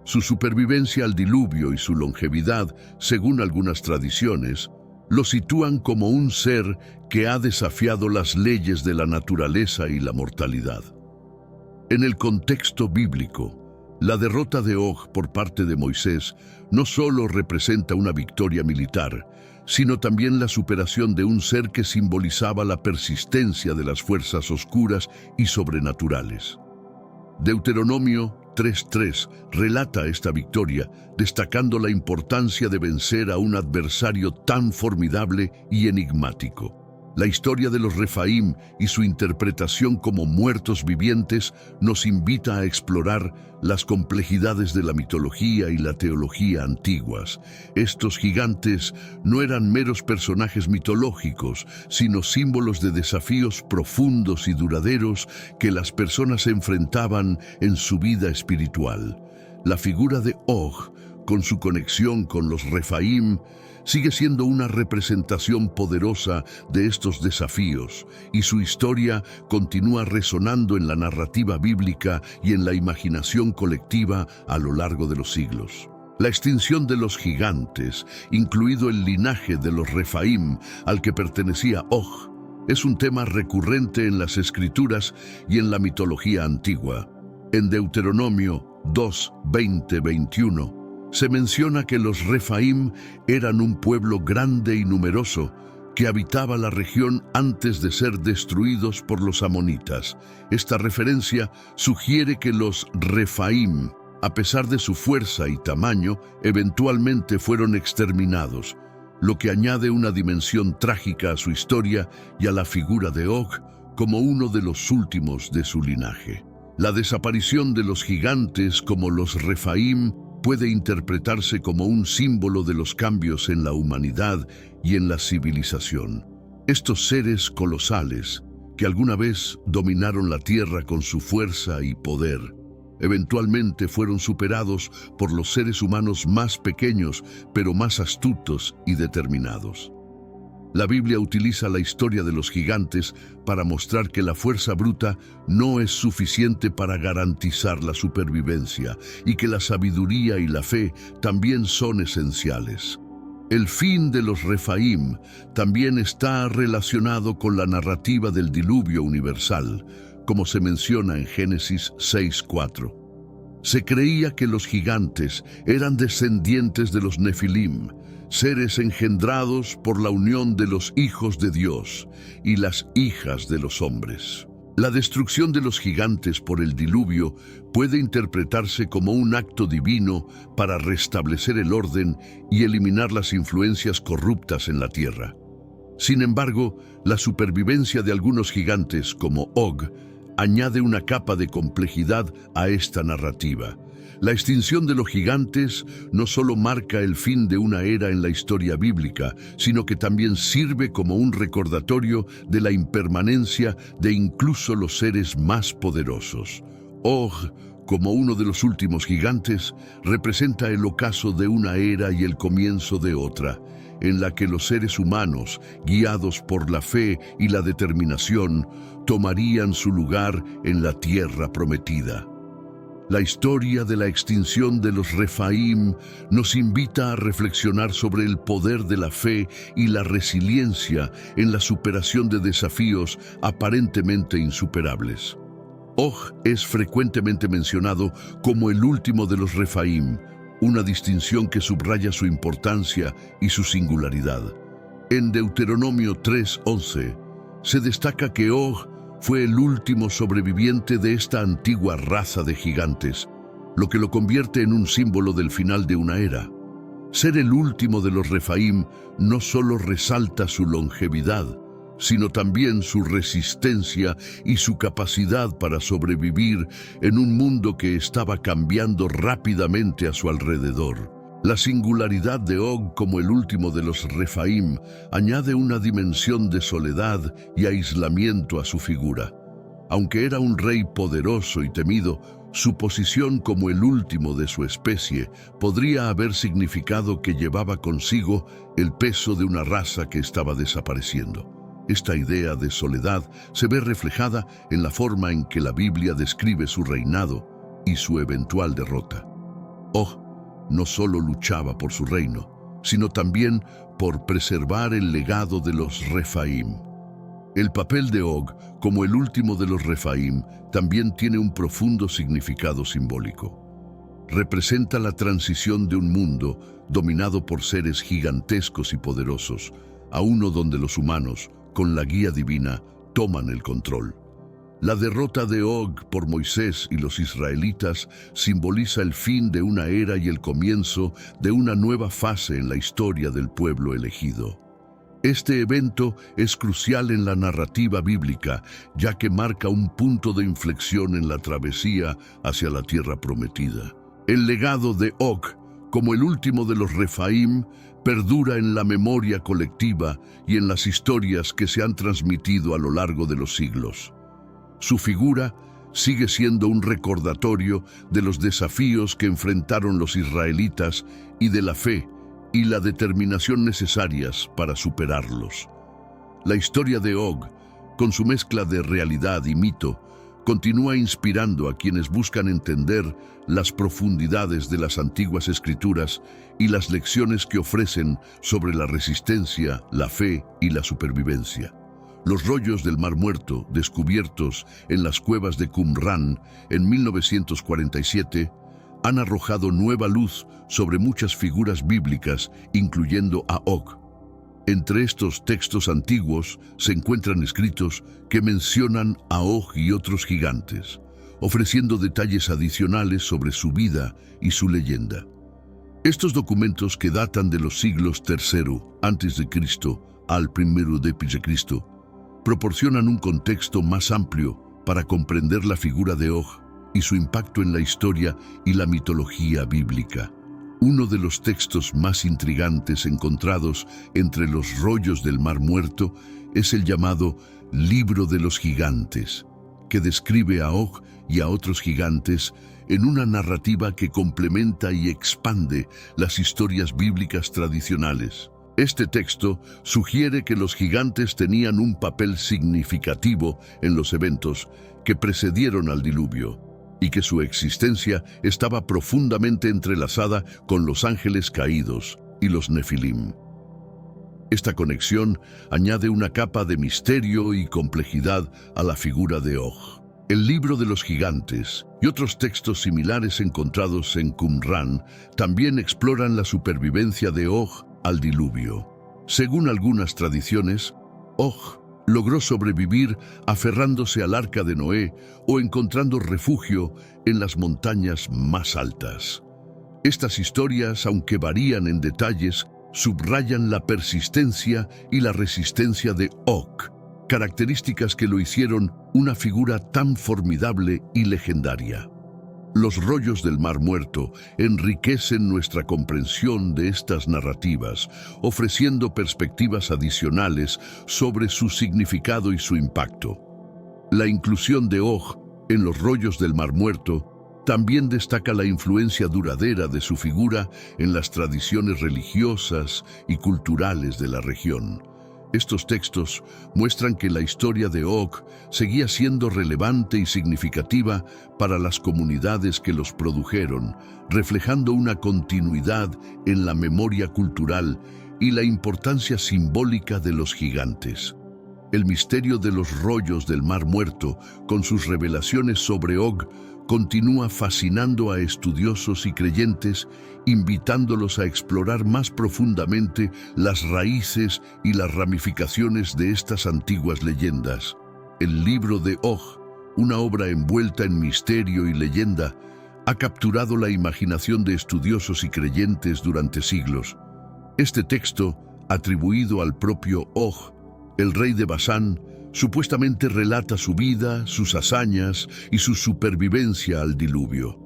Su supervivencia al diluvio y su longevidad, según algunas tradiciones, lo sitúan como un ser que ha desafiado las leyes de la naturaleza y la mortalidad. En el contexto bíblico, la derrota de Og por parte de Moisés no solo representa una victoria militar, sino también la superación de un ser que simbolizaba la persistencia de las fuerzas oscuras y sobrenaturales. Deuteronomio 3:3 relata esta victoria, destacando la importancia de vencer a un adversario tan formidable y enigmático. La historia de los Refaim y su interpretación como muertos vivientes nos invita a explorar las complejidades de la mitología y la teología antiguas. Estos gigantes no eran meros personajes mitológicos, sino símbolos de desafíos profundos y duraderos que las personas enfrentaban en su vida espiritual. La figura de Og, con su conexión con los Refaim, sigue siendo una representación poderosa de estos desafíos, y su historia continúa resonando en la narrativa bíblica y en la imaginación colectiva a lo largo de los siglos. La extinción de los gigantes, incluido el linaje de los Refaim al que pertenecía Og, es un tema recurrente en las escrituras y en la mitología antigua. En Deuteronomio 2:20-21, se menciona que los Refaim eran un pueblo grande y numeroso que habitaba la región antes de ser destruidos por los amonitas. Esta referencia sugiere que los Refaim, a pesar de su fuerza y tamaño, eventualmente fueron exterminados, lo que añade una dimensión trágica a su historia y a la figura de Og como uno de los últimos de su linaje. La desaparición de los gigantes como los Refaim puede interpretarse como un símbolo de los cambios en la humanidad y en la civilización. Estos seres colosales, que alguna vez dominaron la tierra con su fuerza y poder, eventualmente fueron superados por los seres humanos más pequeños, pero más astutos y determinados. La Biblia utiliza la historia de los gigantes para mostrar que la fuerza bruta no es suficiente para garantizar la supervivencia y que la sabiduría y la fe también son esenciales. El fin de los Refaim también está relacionado con la narrativa del diluvio universal, como se menciona en Génesis 6:4. Se creía que los gigantes eran descendientes de los Nefilim, seres engendrados por la unión de los hijos de Dios y las hijas de los hombres. La destrucción de los gigantes por el diluvio puede interpretarse como un acto divino para restablecer el orden y eliminar las influencias corruptas en la tierra. Sin embargo, la supervivencia de algunos gigantes, como Og, añade una capa de complejidad a esta narrativa. La extinción de los gigantes no solo marca el fin de una era en la historia bíblica, sino que también sirve como un recordatorio de la impermanencia de incluso los seres más poderosos. Og, como uno de los últimos gigantes, representa el ocaso de una era y el comienzo de otra, en la que los seres humanos, guiados por la fe y la determinación, tomarían su lugar en la tierra prometida. La historia de la extinción de los Refaim nos invita a reflexionar sobre el poder de la fe y la resiliencia en la superación de desafíos aparentemente insuperables. Og es frecuentemente mencionado como el último de los Refaim, una distinción que subraya su importancia y su singularidad. En Deuteronomio 3:11 se destaca que Og fue el último sobreviviente de esta antigua raza de gigantes, lo que lo convierte en un símbolo del final de una era. Ser el último de los Refaim no solo resalta su longevidad, sino también su resistencia y su capacidad para sobrevivir en un mundo que estaba cambiando rápidamente a su alrededor. La singularidad de Og como el último de los Refaim añade una dimensión de soledad y aislamiento a su figura. Aunque era un rey poderoso y temido, su posición como el último de su especie podría haber significado que llevaba consigo el peso de una raza que estaba desapareciendo. Esta idea de soledad se ve reflejada en la forma en que la Biblia describe su reinado y su eventual derrota. Og no solo luchaba por su reino, sino también por preservar el legado de los Refaim. El papel de Og como el último de los Refaim también tiene un profundo significado simbólico. Representa la transición de un mundo dominado por seres gigantescos y poderosos a uno donde los humanos, con la guía divina, toman el control. La derrota de Og por Moisés y los israelitas simboliza el fin de una era y el comienzo de una nueva fase en la historia del pueblo elegido. Este evento es crucial en la narrativa bíblica, ya que marca un punto de inflexión en la travesía hacia la tierra prometida. El legado de Og, como el último de los Refaim, perdura en la memoria colectiva y en las historias que se han transmitido a lo largo de los siglos. Su figura sigue siendo un recordatorio de los desafíos que enfrentaron los israelitas y de la fe y la determinación necesarias para superarlos. La historia de Og, con su mezcla de realidad y mito, continúa inspirando a quienes buscan entender las profundidades de las antiguas escrituras y las lecciones que ofrecen sobre la resistencia, la fe y la supervivencia. Los rollos del Mar Muerto, descubiertos en las cuevas de Qumran en 1947, han arrojado nueva luz sobre muchas figuras bíblicas, incluyendo a Og. Entre estos textos antiguos se encuentran escritos que mencionan a Og y otros gigantes, ofreciendo detalles adicionales sobre su vida y su leyenda. Estos documentos, que datan de los siglos III a.C. al I d.C., proporcionan un contexto más amplio para comprender la figura de Og y su impacto en la historia y la mitología bíblica. Uno de los textos más intrigantes encontrados entre los rollos del Mar Muerto es el llamado Libro de los Gigantes, que describe a Og y a otros gigantes en una narrativa que complementa y expande las historias bíblicas tradicionales. Este texto sugiere que los gigantes tenían un papel significativo en los eventos que precedieron al diluvio y que su existencia estaba profundamente entrelazada con los ángeles caídos y los Nefilim. Esta conexión añade una capa de misterio y complejidad a la figura de Og. El libro de los gigantes y otros textos similares encontrados en Qumran también exploran la supervivencia de Og al diluvio. Según algunas tradiciones, Og logró sobrevivir aferrándose al arca de Noé o encontrando refugio en las montañas más altas. Estas historias, aunque varían en detalles, subrayan la persistencia y la resistencia de Og, características que lo hicieron una figura tan formidable y legendaria. Los rollos del Mar Muerto enriquecen nuestra comprensión de estas narrativas, ofreciendo perspectivas adicionales sobre su significado y su impacto. La inclusión de Og en los rollos del Mar Muerto también destaca la influencia duradera de su figura en las tradiciones religiosas y culturales de la región. Estos textos muestran que la historia de Og seguía siendo relevante y significativa para las comunidades que los produjeron, reflejando una continuidad en la memoria cultural y la importancia simbólica de los gigantes. El misterio de los rollos del Mar Muerto, con sus revelaciones sobre Og, continúa fascinando a estudiosos y creyentes, invitándolos a explorar más profundamente las raíces y las ramificaciones de estas antiguas leyendas. El libro de Og, una obra envuelta en misterio y leyenda, ha capturado la imaginación de estudiosos y creyentes durante siglos. Este texto, atribuido al propio Og, el rey de Basán, supuestamente relata su vida, sus hazañas y su supervivencia al diluvio.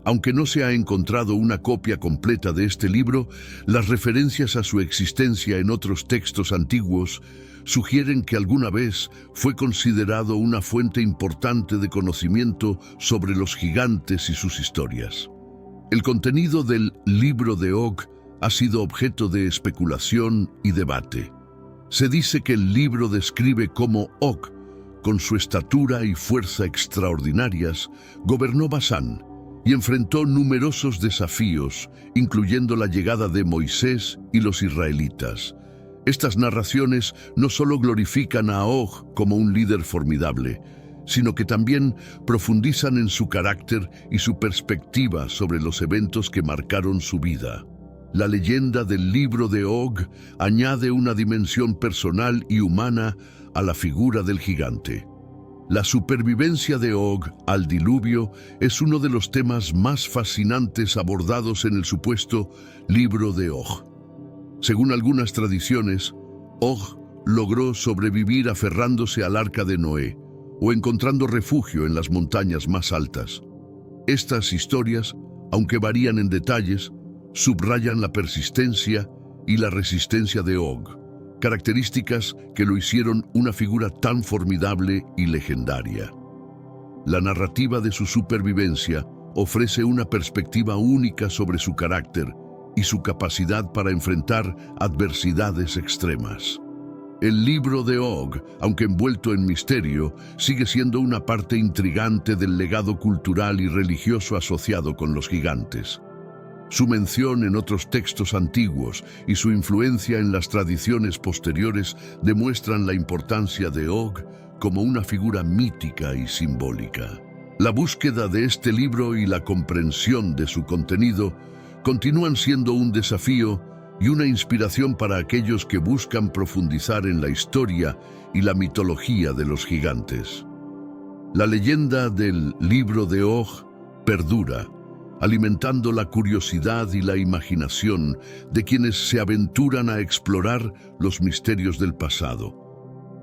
Aunque no se ha encontrado una copia completa de este libro, las referencias a su existencia en otros textos antiguos sugieren que alguna vez fue considerado una fuente importante de conocimiento sobre los gigantes y sus historias. El contenido del libro de Og ha sido objeto de especulación y debate. Se dice que el libro describe cómo Og, con su estatura y fuerza extraordinarias, gobernó Basán y enfrentó numerosos desafíos, incluyendo la llegada de Moisés y los israelitas. Estas narraciones no solo glorifican a Og como un líder formidable, sino que también profundizan en su carácter y su perspectiva sobre los eventos que marcaron su vida. La leyenda del libro de Og añade una dimensión personal y humana a la figura del gigante. La supervivencia de Og al diluvio es uno de los temas más fascinantes abordados en el supuesto libro de Og. Según algunas tradiciones, Og logró sobrevivir aferrándose al arca de Noé o encontrando refugio en las montañas más altas. Estas historias, aunque varían en detalles, subrayan la persistencia y la resistencia de Og, características que lo hicieron una figura tan formidable y legendaria. La narrativa de su supervivencia ofrece una perspectiva única sobre su carácter y su capacidad para enfrentar adversidades extremas. El libro de Og, aunque envuelto en misterio, sigue siendo una parte intrigante del legado cultural y religioso asociado con los gigantes. Su mención en otros textos antiguos y su influencia en las tradiciones posteriores demuestran la importancia de Og como una figura mítica y simbólica. La búsqueda de este libro y la comprensión de su contenido continúan siendo un desafío y una inspiración para aquellos que buscan profundizar en la historia y la mitología de los gigantes. La leyenda del libro de Og perdura, alimentando la curiosidad y la imaginación de quienes se aventuran a explorar los misterios del pasado.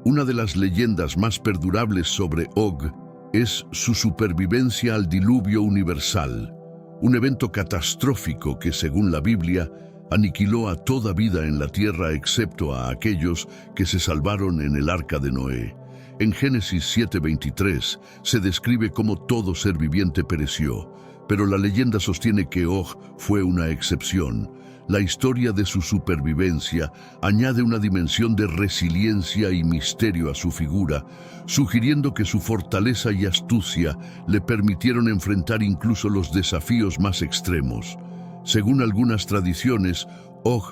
Una de las leyendas más perdurables sobre Og es su supervivencia al diluvio universal, un evento catastrófico que, según la Biblia, aniquiló a toda vida en la tierra excepto a aquellos que se salvaron en el arca de Noé. En Génesis 7:23 se describe cómo todo ser viviente pereció, pero la leyenda sostiene que Og fue una excepción. La historia de su supervivencia añade una dimensión de resiliencia y misterio a su figura, sugiriendo que su fortaleza y astucia le permitieron enfrentar incluso los desafíos más extremos. Según algunas tradiciones, Og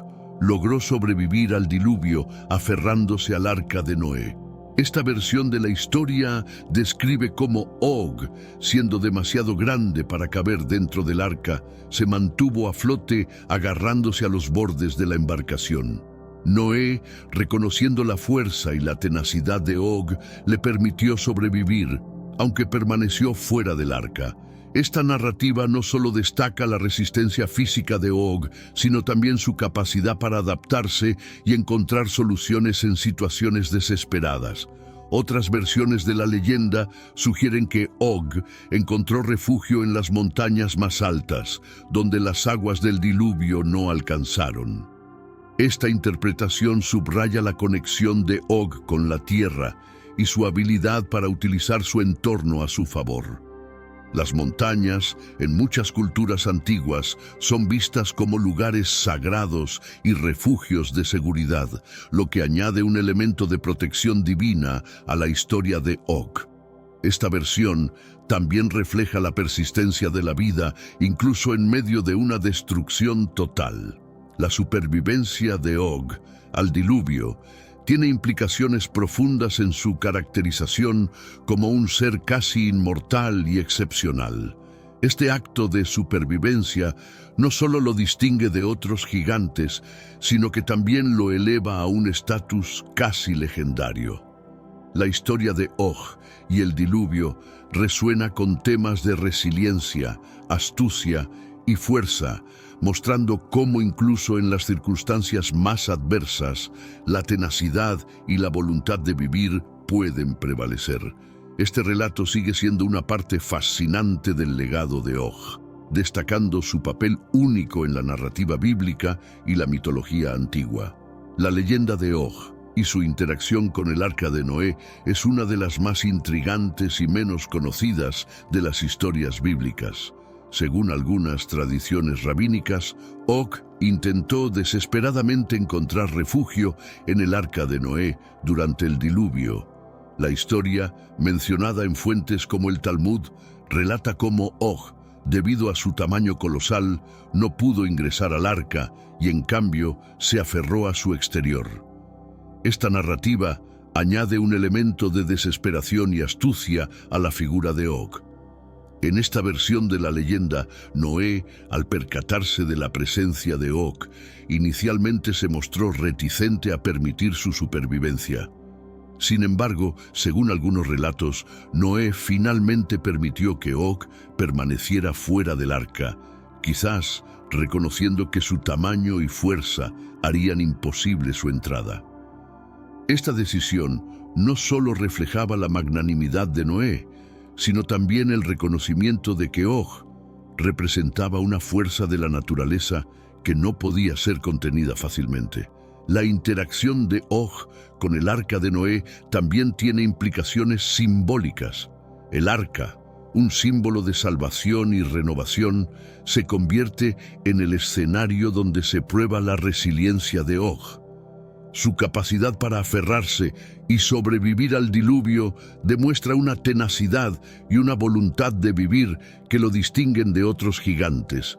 logró sobrevivir al diluvio aferrándose al arca de Noé. Esta versión de la historia describe cómo Og, siendo demasiado grande para caber dentro del arca, se mantuvo a flote agarrándose a los bordes de la embarcación. Noé, reconociendo la fuerza y la tenacidad de Og, le permitió sobrevivir, aunque permaneció fuera del arca. Esta narrativa no solo destaca la resistencia física de Og, sino también su capacidad para adaptarse y encontrar soluciones en situaciones desesperadas. Otras versiones de la leyenda sugieren que Og encontró refugio en las montañas más altas, donde las aguas del diluvio no alcanzaron. Esta interpretación subraya la conexión de Og con la tierra y su habilidad para utilizar su entorno a su favor. Las montañas, en muchas culturas antiguas, son vistas como lugares sagrados y refugios de seguridad, lo que añade un elemento de protección divina a la historia de Og. Esta versión también refleja la persistencia de la vida, incluso en medio de una destrucción total. La supervivencia de Og al diluvio tiene implicaciones profundas en su caracterización como un ser casi inmortal y excepcional. Este acto de supervivencia no solo lo distingue de otros gigantes, sino que también lo eleva a un estatus casi legendario. La historia de Og y el diluvio resuena con temas de resiliencia, astucia y fuerza, mostrando cómo incluso en las circunstancias más adversas, la tenacidad y la voluntad de vivir pueden prevalecer. Este relato sigue siendo una parte fascinante del legado de Og, destacando su papel único en la narrativa bíblica y la mitología antigua. La leyenda de Og y su interacción con el arca de Noé es una de las más intrigantes y menos conocidas de las historias bíblicas. Según algunas tradiciones rabínicas, Og intentó desesperadamente encontrar refugio en el arca de Noé durante el diluvio. La historia, mencionada en fuentes como el Talmud, relata cómo Og, debido a su tamaño colosal, no pudo ingresar al arca y en cambio se aferró a su exterior. Esta narrativa añade un elemento de desesperación y astucia a la figura de Og. En esta versión de la leyenda, Noé, al percatarse de la presencia de Og, inicialmente se mostró reticente a permitir su supervivencia. Sin embargo, según algunos relatos, Noé finalmente permitió que Og permaneciera fuera del arca, quizás reconociendo que su tamaño y fuerza harían imposible su entrada. Esta decisión no solo reflejaba la magnanimidad de Noé, sino también el reconocimiento de que Og representaba una fuerza de la naturaleza que no podía ser contenida fácilmente. La interacción de Og con el arca de Noé también tiene implicaciones simbólicas. El arca, un símbolo de salvación y renovación, se convierte en el escenario donde se prueba la resiliencia de Og. Su capacidad para aferrarse y sobrevivir al diluvio demuestra una tenacidad y una voluntad de vivir que lo distinguen de otros gigantes.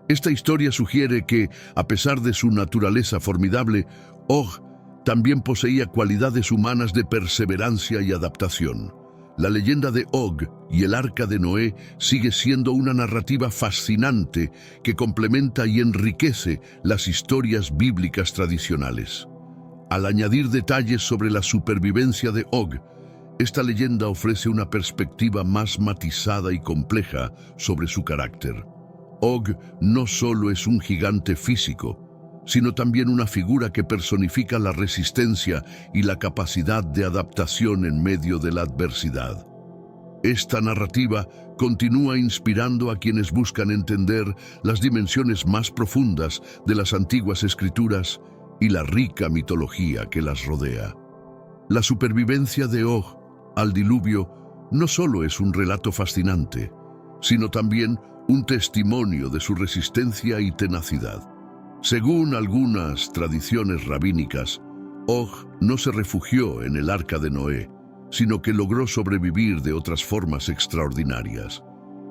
Esta historia sugiere que, a pesar de su naturaleza formidable, Og también poseía cualidades humanas de perseverancia y adaptación. La leyenda de Og y el arca de Noé sigue siendo una narrativa fascinante que complementa y enriquece las historias bíblicas tradicionales. Al añadir detalles sobre la supervivencia de Og, esta leyenda ofrece una perspectiva más matizada y compleja sobre su carácter. Og no solo es un gigante físico, sino también una figura que personifica la resistencia y la capacidad de adaptación en medio de la adversidad. Esta narrativa continúa inspirando a quienes buscan entender las dimensiones más profundas de las antiguas escrituras y la rica mitología que las rodea. La supervivencia de Og al diluvio no solo es un relato fascinante, sino también un testimonio de su resistencia y tenacidad. Según algunas tradiciones rabínicas, Og no se refugió en el arca de Noé, sino que logró sobrevivir de otras formas extraordinarias.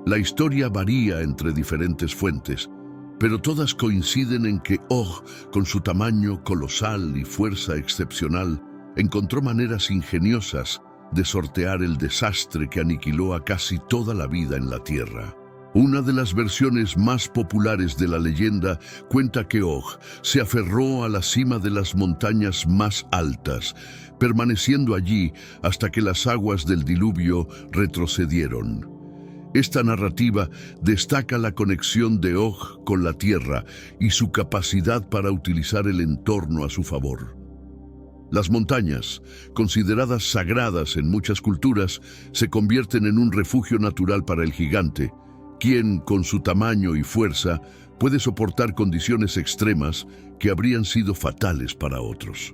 La historia varía entre diferentes fuentes, pero todas coinciden en que Og, con su tamaño colosal y fuerza excepcional, encontró maneras ingeniosas de sortear el desastre que aniquiló a casi toda la vida en la tierra. Una de las versiones más populares de la leyenda cuenta que Og se aferró a la cima de las montañas más altas, permaneciendo allí hasta que las aguas del diluvio retrocedieron. Esta narrativa destaca la conexión de Og con la tierra y su capacidad para utilizar el entorno a su favor. Las montañas, consideradas sagradas en muchas culturas, se convierten en un refugio natural para el gigante, quien, con su tamaño y fuerza, puede soportar condiciones extremas que habrían sido fatales para otros.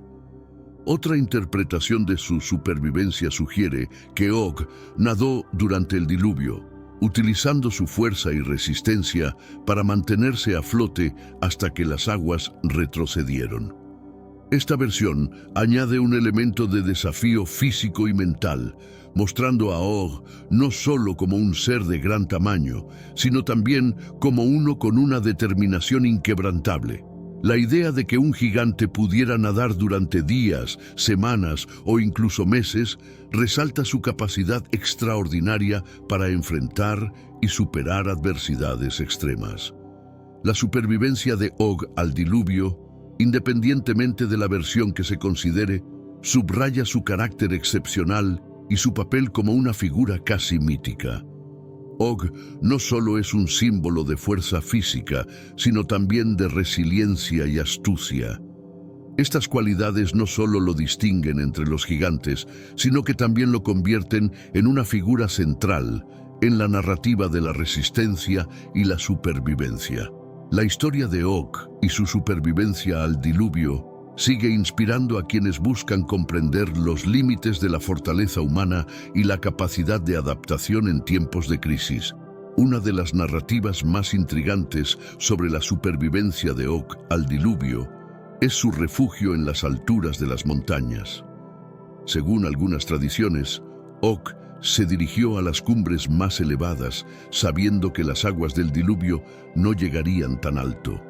Otra interpretación de su supervivencia sugiere que Og nadó durante el diluvio, utilizando su fuerza y resistencia para mantenerse a flote hasta que las aguas retrocedieron. Esta versión añade un elemento de desafío físico y mental, mostrando a Og no solo como un ser de gran tamaño, sino también como uno con una determinación inquebrantable. La idea de que un gigante pudiera nadar durante días, semanas o incluso meses resalta su capacidad extraordinaria para enfrentar y superar adversidades extremas. La supervivencia de Og al diluvio, independientemente de la versión que se considere, subraya su carácter excepcional y su papel como una figura casi mítica. Og no solo es un símbolo de fuerza física, sino también de resiliencia y astucia. Estas cualidades no solo lo distinguen entre los gigantes, sino que también lo convierten en una figura central en la narrativa de la resistencia y la supervivencia. La historia de Og y su supervivencia al diluvio sigue inspirando a quienes buscan comprender los límites de la fortaleza humana y la capacidad de adaptación en tiempos de crisis. Una de las narrativas más intrigantes sobre la supervivencia de Og al diluvio es su refugio en las alturas de las montañas. Según algunas tradiciones, Og se dirigió a las cumbres más elevadas, sabiendo que las aguas del diluvio no llegarían tan alto.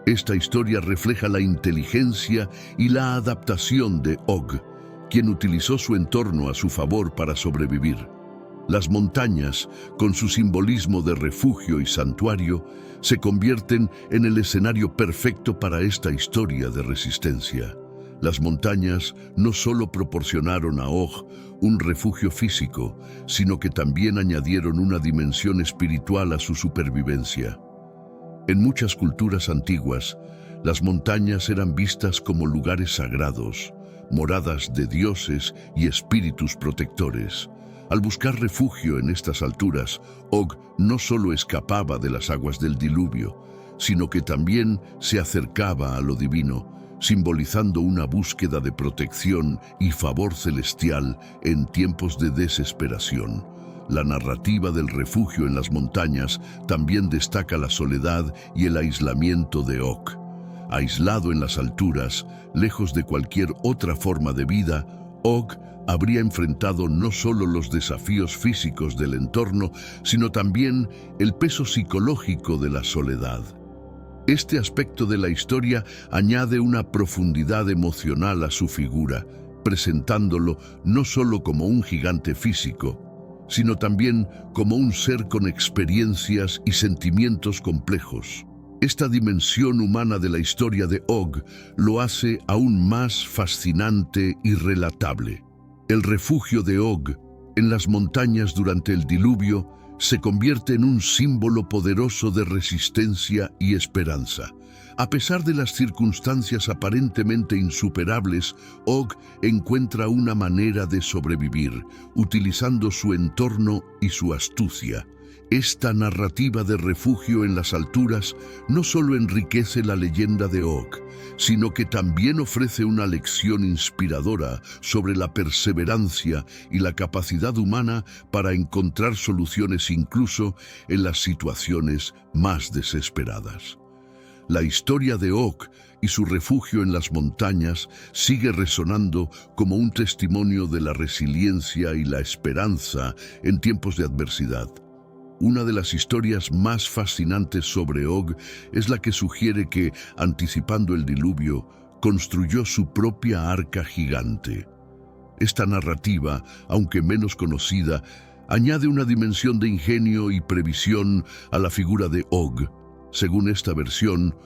Esta historia refleja la inteligencia y la adaptación de Og, quien utilizó su entorno a su favor para sobrevivir. Las montañas, con su simbolismo de refugio y santuario, se convierten en el escenario perfecto para esta historia de resistencia. Las montañas no solo proporcionaron a Og un refugio físico, sino que también añadieron una dimensión espiritual a su supervivencia. En muchas culturas antiguas, las montañas eran vistas como lugares sagrados, moradas de dioses y espíritus protectores. Al buscar refugio en estas alturas, Og no solo escapaba de las aguas del diluvio, sino que también se acercaba a lo divino, simbolizando una búsqueda de protección y favor celestial en tiempos de desesperación. La narrativa del refugio en las montañas también destaca la soledad y el aislamiento de Og. Aislado en las alturas, lejos de cualquier otra forma de vida, Og habría enfrentado no solo los desafíos físicos del entorno, sino también el peso psicológico de la soledad. Este aspecto de la historia añade una profundidad emocional a su figura, presentándolo no solo como un gigante físico, sino también como un ser con experiencias y sentimientos complejos. Esta dimensión humana de la historia de Og lo hace aún más fascinante y relatable. El refugio de Og en las montañas durante el diluvio se convierte en un símbolo poderoso de resistencia y esperanza. A pesar de las circunstancias aparentemente insuperables, Og encuentra una manera de sobrevivir, utilizando su entorno y su astucia. Esta narrativa de refugio en las alturas no solo enriquece la leyenda de Og, sino que también ofrece una lección inspiradora sobre la perseverancia y la capacidad humana para encontrar soluciones incluso en las situaciones más desesperadas. La historia de Og y su refugio en las montañas sigue resonando como un testimonio de la resiliencia y la esperanza en tiempos de adversidad. Una de las historias más fascinantes sobre Og es la que sugiere que, anticipando el diluvio, construyó su propia arca gigante. Esta narrativa, aunque menos conocida, añade una dimensión de ingenio y previsión a la figura de Og. Según esta versión,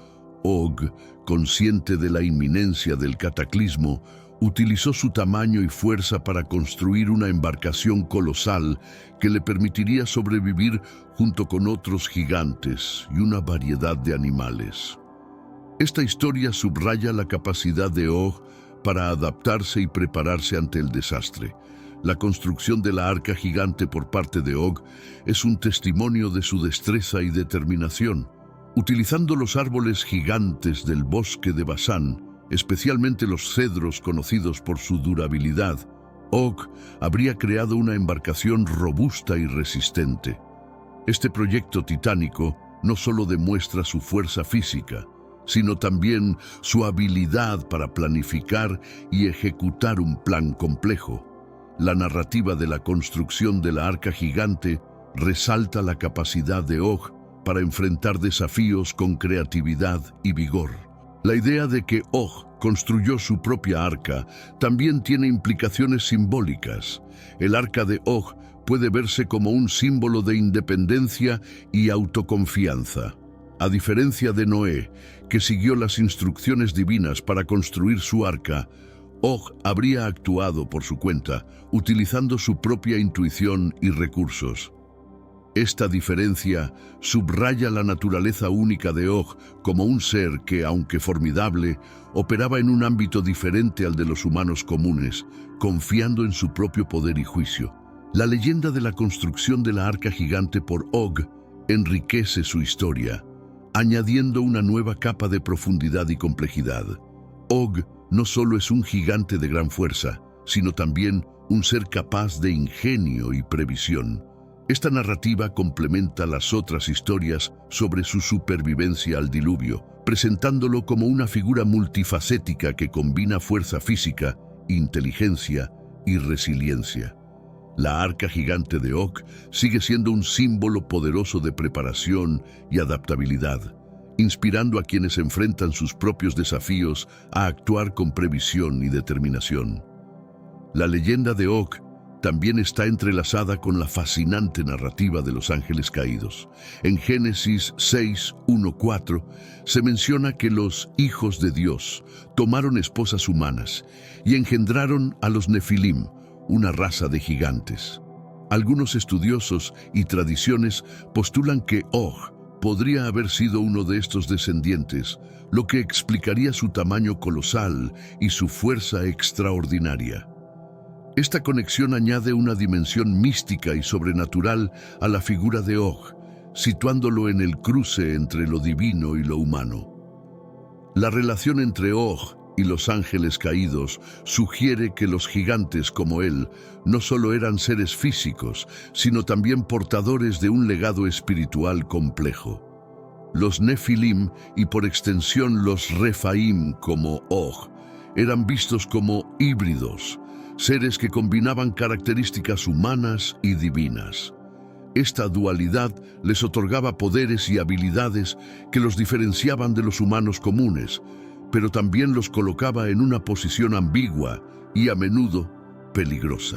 Og, consciente de la inminencia del cataclismo, utilizó su tamaño y fuerza para construir una embarcación colosal que le permitiría sobrevivir junto con otros gigantes y una variedad de animales. Esta historia subraya la capacidad de Og para adaptarse y prepararse ante el desastre. La construcción de la arca gigante por parte de Og es un testimonio de su destreza y determinación. Utilizando los árboles gigantes del bosque de Basán, especialmente los cedros conocidos por su durabilidad, Og habría creado una embarcación robusta y resistente. Este proyecto titánico no solo demuestra su fuerza física, sino también su habilidad para planificar y ejecutar un plan complejo. La narrativa de la construcción de la arca gigante resalta la capacidad de Og para enfrentar desafíos con creatividad y vigor. La idea de que Og construyó su propia arca también tiene implicaciones simbólicas. El arca de Og puede verse como un símbolo de independencia y autoconfianza. A diferencia de Noé, que siguió las instrucciones divinas para construir su arca, Og habría actuado por su cuenta, utilizando su propia intuición y recursos. Esta diferencia subraya la naturaleza única de Og como un ser que, aunque formidable, operaba en un ámbito diferente al de los humanos comunes, confiando en su propio poder y juicio. La leyenda de la construcción de la arca gigante por Og enriquece su historia, añadiendo una nueva capa de profundidad y complejidad. Og no solo es un gigante de gran fuerza, sino también un ser capaz de ingenio y previsión. Esta narrativa complementa las otras historias sobre su supervivencia al diluvio, presentándolo como una figura multifacética que combina fuerza física, inteligencia y resiliencia. La arca gigante de Og sigue siendo un símbolo poderoso de preparación y adaptabilidad, inspirando a quienes enfrentan sus propios desafíos a actuar con previsión y determinación. La leyenda de Og también está entrelazada con la fascinante narrativa de los ángeles caídos. En Génesis 6:1-4 se menciona que los hijos de Dios tomaron esposas humanas y engendraron a los Nefilim, una raza de gigantes. Algunos estudiosos y tradiciones postulan que Og podría haber sido uno de estos descendientes, lo que explicaría su tamaño colosal y su fuerza extraordinaria. Esta conexión añade una dimensión mística y sobrenatural a la figura de Og, situándolo en el cruce entre lo divino y lo humano. La relación entre Og y los ángeles caídos sugiere que los gigantes como él no solo eran seres físicos, sino también portadores de un legado espiritual complejo. Los Nefilim, y por extensión los Refaim como Og, eran vistos como híbridos, seres que combinaban características humanas y divinas. Esta dualidad les otorgaba poderes y habilidades que los diferenciaban de los humanos comunes, pero también los colocaba en una posición ambigua y a menudo peligrosa.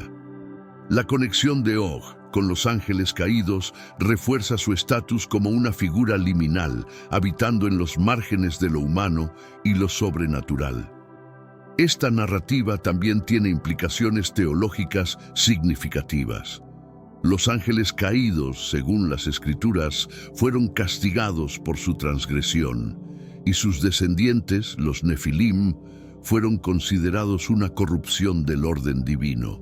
La conexión de Og con los ángeles caídos refuerza su estatus como una figura liminal, habitando en los márgenes de lo humano y lo sobrenatural. Esta narrativa también tiene implicaciones teológicas significativas. Los ángeles caídos, según las Escrituras, fueron castigados por su transgresión, y sus descendientes, los Nefilim, fueron considerados una corrupción del orden divino.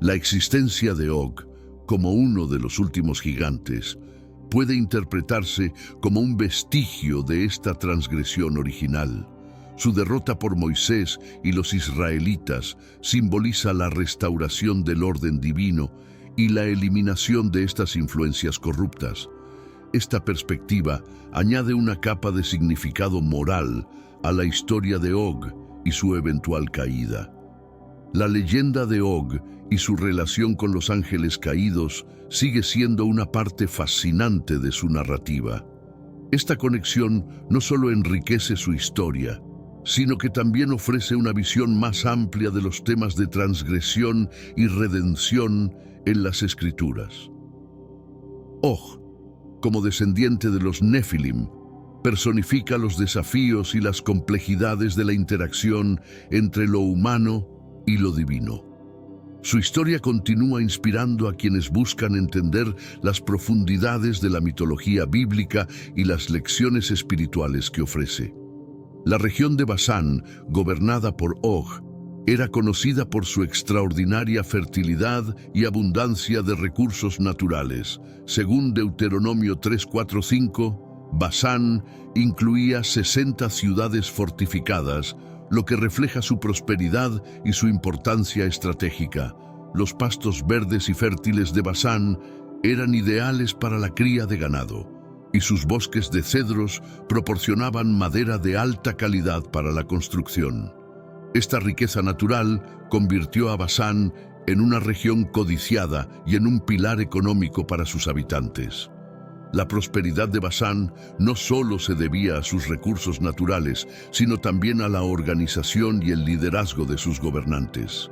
La existencia de Og como uno de los últimos gigantes, puede interpretarse como un vestigio de esta transgresión original. Su derrota por Moisés y los israelitas simboliza la restauración del orden divino y la eliminación de estas influencias corruptas. Esta perspectiva añade una capa de significado moral a la historia de Og y su eventual caída. La leyenda de Og y su relación con los ángeles caídos sigue siendo una parte fascinante de su narrativa. Esta conexión no solo enriquece su historia, sino que también ofrece una visión más amplia de los temas de transgresión y redención en las Escrituras. Og, como descendiente de los Nefilim, personifica los desafíos y las complejidades de la interacción entre lo humano y lo divino. Su historia continúa inspirando a quienes buscan entender las profundidades de la mitología bíblica y las lecciones espirituales que ofrece. La región de Basán, gobernada por Og, era conocida por su extraordinaria fertilidad y abundancia de recursos naturales. Según Deuteronomio 3:4-5, Basán incluía 60 ciudades fortificadas, lo que refleja su prosperidad y su importancia estratégica. Los pastos verdes y fértiles de Basán eran ideales para la cría de ganado, y sus bosques de cedros proporcionaban madera de alta calidad para la construcción. Esta riqueza natural convirtió a Basán en una región codiciada y en un pilar económico para sus habitantes. La prosperidad de Basán no solo se debía a sus recursos naturales, sino también a la organización y el liderazgo de sus gobernantes.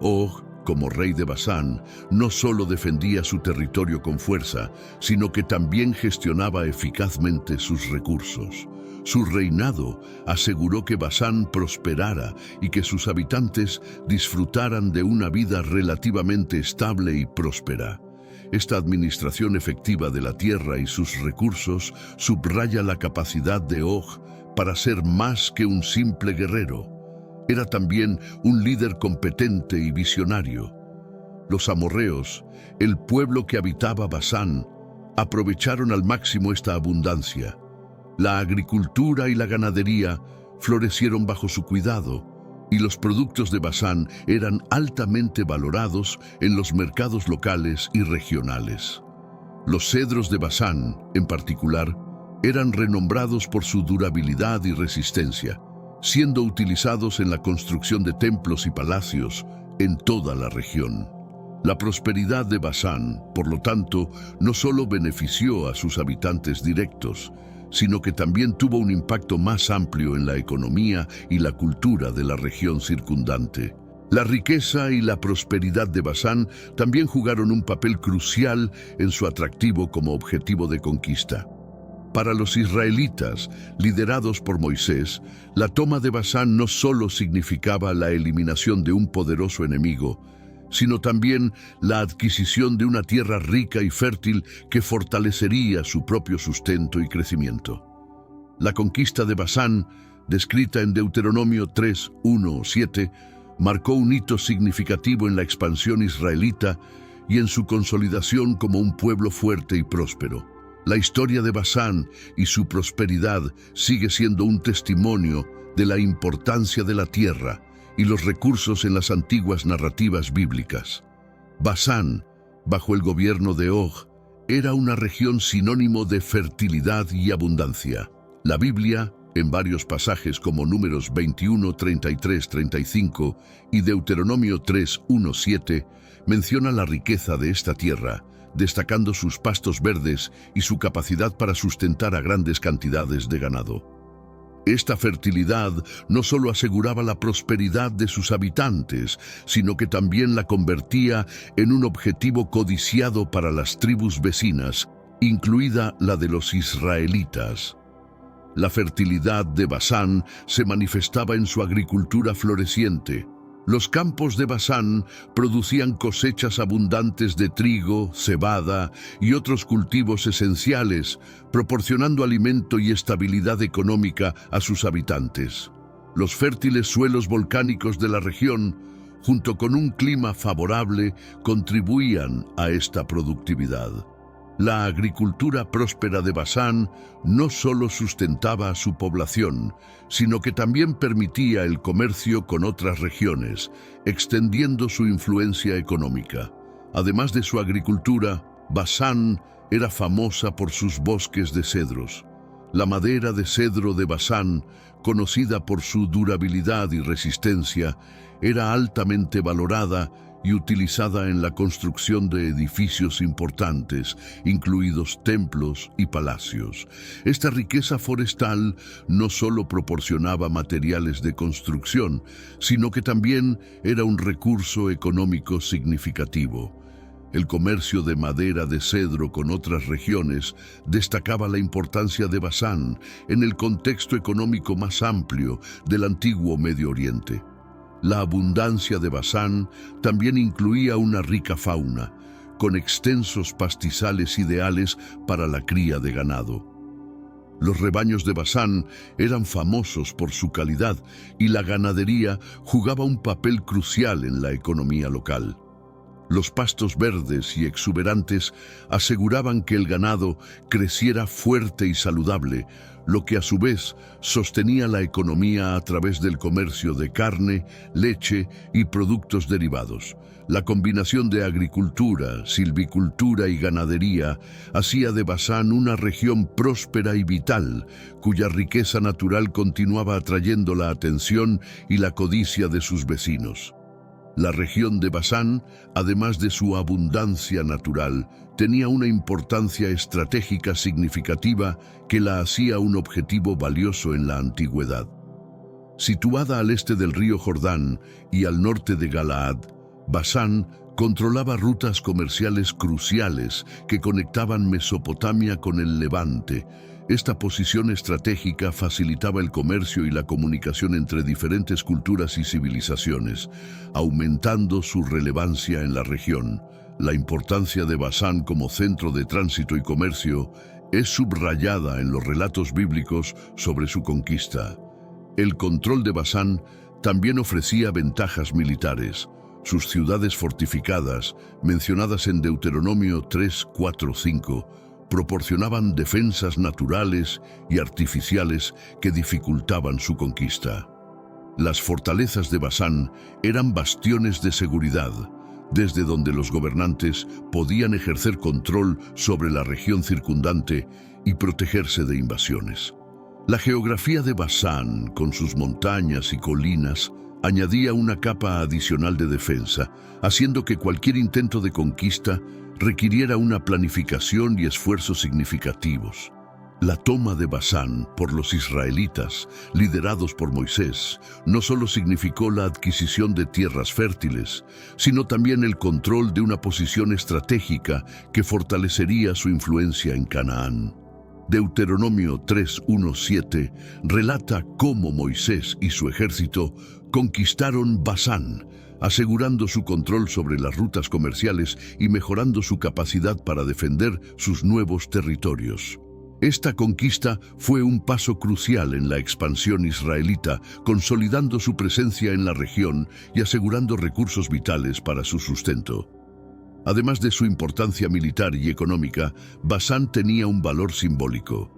Og, como rey de Basán, no solo defendía su territorio con fuerza, sino que también gestionaba eficazmente sus recursos. Su reinado aseguró que Basán prosperara y que sus habitantes disfrutaran de una vida relativamente estable y próspera. Esta administración efectiva de la tierra y sus recursos subraya la capacidad de Og para ser más que un simple guerrero. Era también un líder competente y visionario. Los amorreos, el pueblo que habitaba Basán, aprovecharon al máximo esta abundancia. La agricultura y la ganadería florecieron bajo su cuidado, y los productos de Basán eran altamente valorados en los mercados locales y regionales. Los cedros de Basán, en particular, eran renombrados por su durabilidad y resistencia, siendo utilizados en la construcción de templos y palacios en toda la región. La prosperidad de Basán, por lo tanto, no solo benefició a sus habitantes directos, sino que también tuvo un impacto más amplio en la economía y la cultura de la región circundante. La riqueza y la prosperidad de Basán también jugaron un papel crucial en su atractivo como objetivo de conquista. Para los israelitas, liderados por Moisés, la toma de Basán no solo significaba la eliminación de un poderoso enemigo, sino también la adquisición de una tierra rica y fértil que fortalecería su propio sustento y crecimiento. La conquista de Basán, descrita en Deuteronomio 3:1-7, marcó un hito significativo en la expansión israelita y en su consolidación como un pueblo fuerte y próspero. La historia de Basán y su prosperidad sigue siendo un testimonio de la importancia de la tierra y los recursos en las antiguas narrativas bíblicas. Basán, bajo el gobierno de Og, era una región sinónimo de fertilidad y abundancia. La Biblia, en varios pasajes como Números 21, 33, 35 y Deuteronomio 3:1-7, menciona la riqueza de esta tierra, destacando sus pastos verdes y su capacidad para sustentar a grandes cantidades de ganado. Esta fertilidad no solo aseguraba la prosperidad de sus habitantes, sino que también la convertía en un objetivo codiciado para las tribus vecinas, incluida la de los israelitas. La fertilidad de Basán se manifestaba en su agricultura floreciente. Los campos de Basán producían cosechas abundantes de trigo, cebada y otros cultivos esenciales, proporcionando alimento y estabilidad económica a sus habitantes. Los fértiles suelos volcánicos de la región junto con un clima favorable, contribuían a esta productividad. La agricultura próspera de Basán no solo sustentaba a su población, sino que también permitía el comercio con otras regiones, extendiendo su influencia económica. Además de su agricultura, Basán era famosa por sus bosques de cedros. La madera de cedro de Basán, conocida por su durabilidad y resistencia, era altamente valorada y utilizada en la construcción de edificios importantes, incluidos templos y palacios. Esta riqueza forestal no solo proporcionaba materiales de construcción, sino que también era un recurso económico significativo. El comercio de madera de cedro con otras regiones destacaba la importancia de Basán en el contexto económico más amplio del antiguo Medio Oriente. La abundancia de Basán también incluía una rica fauna, con extensos pastizales ideales para la cría de ganado. Los rebaños de Basán eran famosos por su calidad y la ganadería jugaba un papel crucial en la economía local. Los pastos verdes y exuberantes aseguraban que el ganado creciera fuerte y saludable, lo que a su vez sostenía la economía a través del comercio de carne, leche y productos derivados. La combinación de agricultura, silvicultura y ganadería hacía de Basán una región próspera y vital, cuya riqueza natural continuaba atrayendo la atención y la codicia de sus vecinos. La región de Basán, además de su abundancia natural, tenía una importancia estratégica significativa que la hacía un objetivo valioso en la antigüedad. Situada al este del río Jordán y al norte de Galaad, Basán controlaba rutas comerciales cruciales que conectaban Mesopotamia con el Levante. Esta posición estratégica facilitaba el comercio y la comunicación entre diferentes culturas y civilizaciones, aumentando su relevancia en la región. La importancia de Basán como centro de tránsito y comercio es subrayada en los relatos bíblicos sobre su conquista. El control de Basán también ofrecía ventajas militares. Sus ciudades fortificadas, mencionadas en Deuteronomio 3, 4, 5, proporcionaban defensas naturales y artificiales que dificultaban su conquista. Las fortalezas de Basán eran bastiones de seguridad, desde donde los gobernantes podían ejercer control sobre la región circundante y protegerse de invasiones. La geografía de Basán, con sus montañas y colinas, añadía una capa adicional de defensa, haciendo que cualquier intento de conquista requiriera una planificación y esfuerzos significativos. La toma de Basán por los israelitas, liderados por Moisés, no solo significó la adquisición de tierras fértiles, sino también el control de una posición estratégica que fortalecería su influencia en Canaán. Deuteronomio 3:1-7 relata cómo Moisés y su ejército conquistaron Basán, asegurando su control sobre las rutas comerciales y mejorando su capacidad para defender sus nuevos territorios. Esta conquista fue un paso crucial en la expansión israelita, consolidando su presencia en la región y asegurando recursos vitales para su sustento. Además de su importancia militar y económica, Basán tenía un valor simbólico.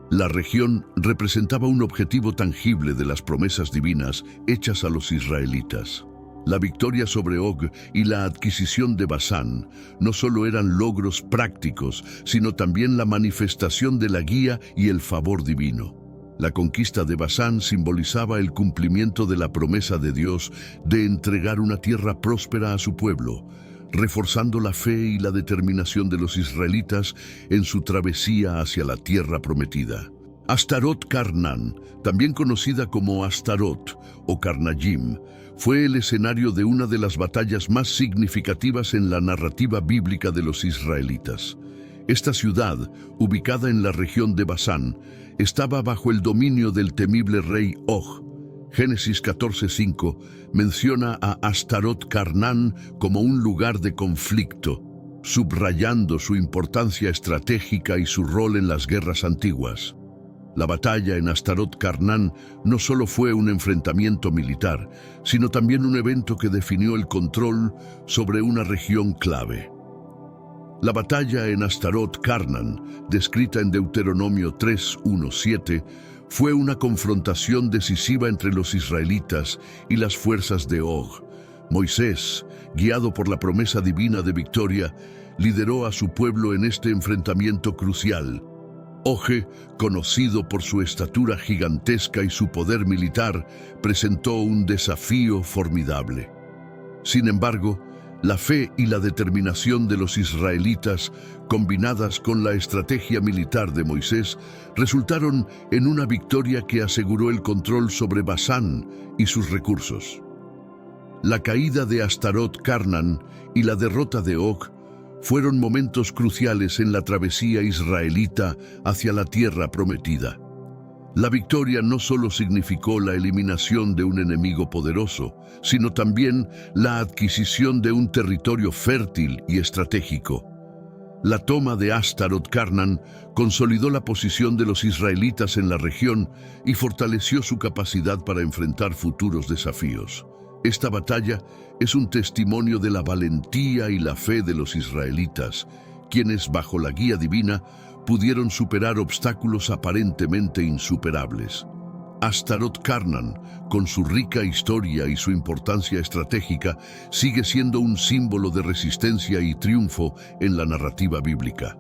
La región representaba un objetivo tangible de las promesas divinas hechas a los israelitas. La victoria sobre Og y la adquisición de Basán no solo eran logros prácticos, sino también la manifestación de la guía y el favor divino. La conquista de Basán simbolizaba el cumplimiento de la promesa de Dios de entregar una tierra próspera a su pueblo, reforzando la fe y la determinación de los israelitas en su travesía hacia la tierra prometida. Astarot Karnan, también conocida como Astarot o Karnayim, fue el escenario de una de las batallas más significativas en la narrativa bíblica de los israelitas. Esta ciudad, ubicada en la región de Basán, estaba bajo el dominio del temible rey Og. Génesis 14:5 menciona a Astarot Karnan como un lugar de conflicto, subrayando su importancia estratégica y su rol en las guerras antiguas. La batalla en Astarot Karnan no solo fue un enfrentamiento militar, sino también un evento que definió el control sobre una región clave. La batalla en Astarot Karnan, descrita en Deuteronomio 3:1-7, fue una confrontación decisiva entre los israelitas y las fuerzas de Og. Moisés, guiado por la promesa divina de victoria, lideró a su pueblo en este enfrentamiento crucial. Og, conocido por su estatura gigantesca y su poder militar, presentó un desafío formidable. Sin embargo, la fe y la determinación de los israelitas, combinadas con la estrategia militar de Moisés, resultaron en una victoria que aseguró el control sobre Basán y sus recursos. La caída de Astarot Karnan y la derrota de Og fueron momentos cruciales en la travesía israelita hacia la tierra prometida. La victoria no solo significó la eliminación de un enemigo poderoso, sino también la adquisición de un territorio fértil y estratégico. La toma de Astarot Karnan consolidó la posición de los israelitas en la región y fortaleció su capacidad para enfrentar futuros desafíos. Esta batalla es un testimonio de la valentía y la fe de los israelitas, quienes, bajo la guía divina, pudieron superar obstáculos aparentemente insuperables. Astarot Karnan, con su rica historia y su importancia estratégica, sigue siendo un símbolo de resistencia y triunfo en la narrativa bíblica.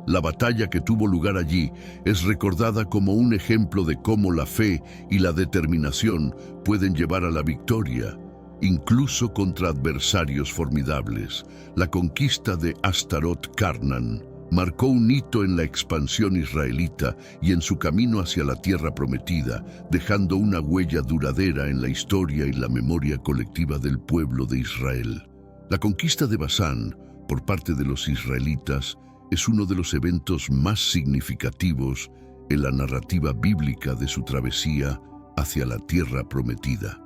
La batalla que tuvo lugar allí es recordada como un ejemplo de cómo la fe y la determinación pueden llevar a la victoria, incluso contra adversarios formidables. La conquista de Astarot Karnan marcó un hito en la expansión israelita y en su camino hacia la tierra prometida, dejando una huella duradera en la historia y la memoria colectiva del pueblo de Israel. La conquista de Basán, por parte de los israelitas, es uno de los eventos más significativos en la narrativa bíblica de su travesía hacia la tierra prometida.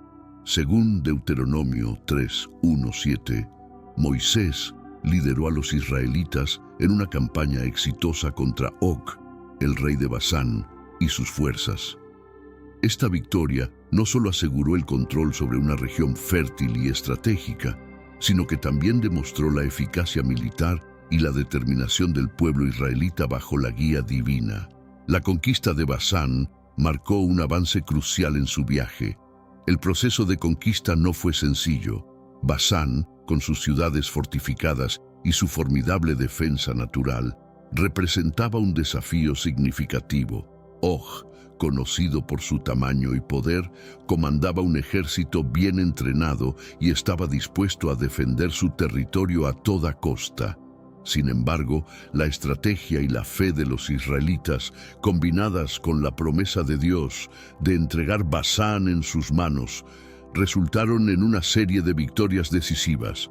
Según Deuteronomio 3:1-7, Moisés lideró a los israelitas en una campaña exitosa contra Og, el rey de Basán, y sus fuerzas. Esta victoria no solo aseguró el control sobre una región fértil y estratégica, sino que también demostró la eficacia militar y la determinación del pueblo israelita bajo la guía divina. La conquista de Basán marcó un avance crucial en su viaje. El proceso de conquista no fue sencillo. Basán, con sus ciudades fortificadas y su formidable defensa natural, representaba un desafío significativo. Og, conocido por su tamaño y poder, comandaba un ejército bien entrenado y estaba dispuesto a defender su territorio a toda costa. Sin embargo, la estrategia y la fe de los israelitas, combinadas con la promesa de Dios de entregar Basán en sus manos, resultaron en una serie de victorias decisivas.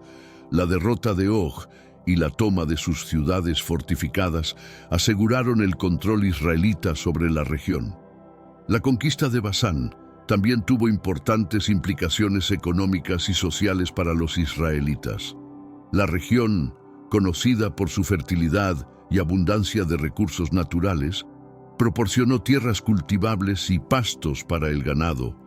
La derrota de Og y la toma de sus ciudades fortificadas aseguraron el control israelita sobre la región. La conquista de Basán también tuvo importantes implicaciones económicas y sociales para los israelitas. La región, conocida por su fertilidad y abundancia de recursos naturales, proporcionó tierras cultivables y pastos para el ganado,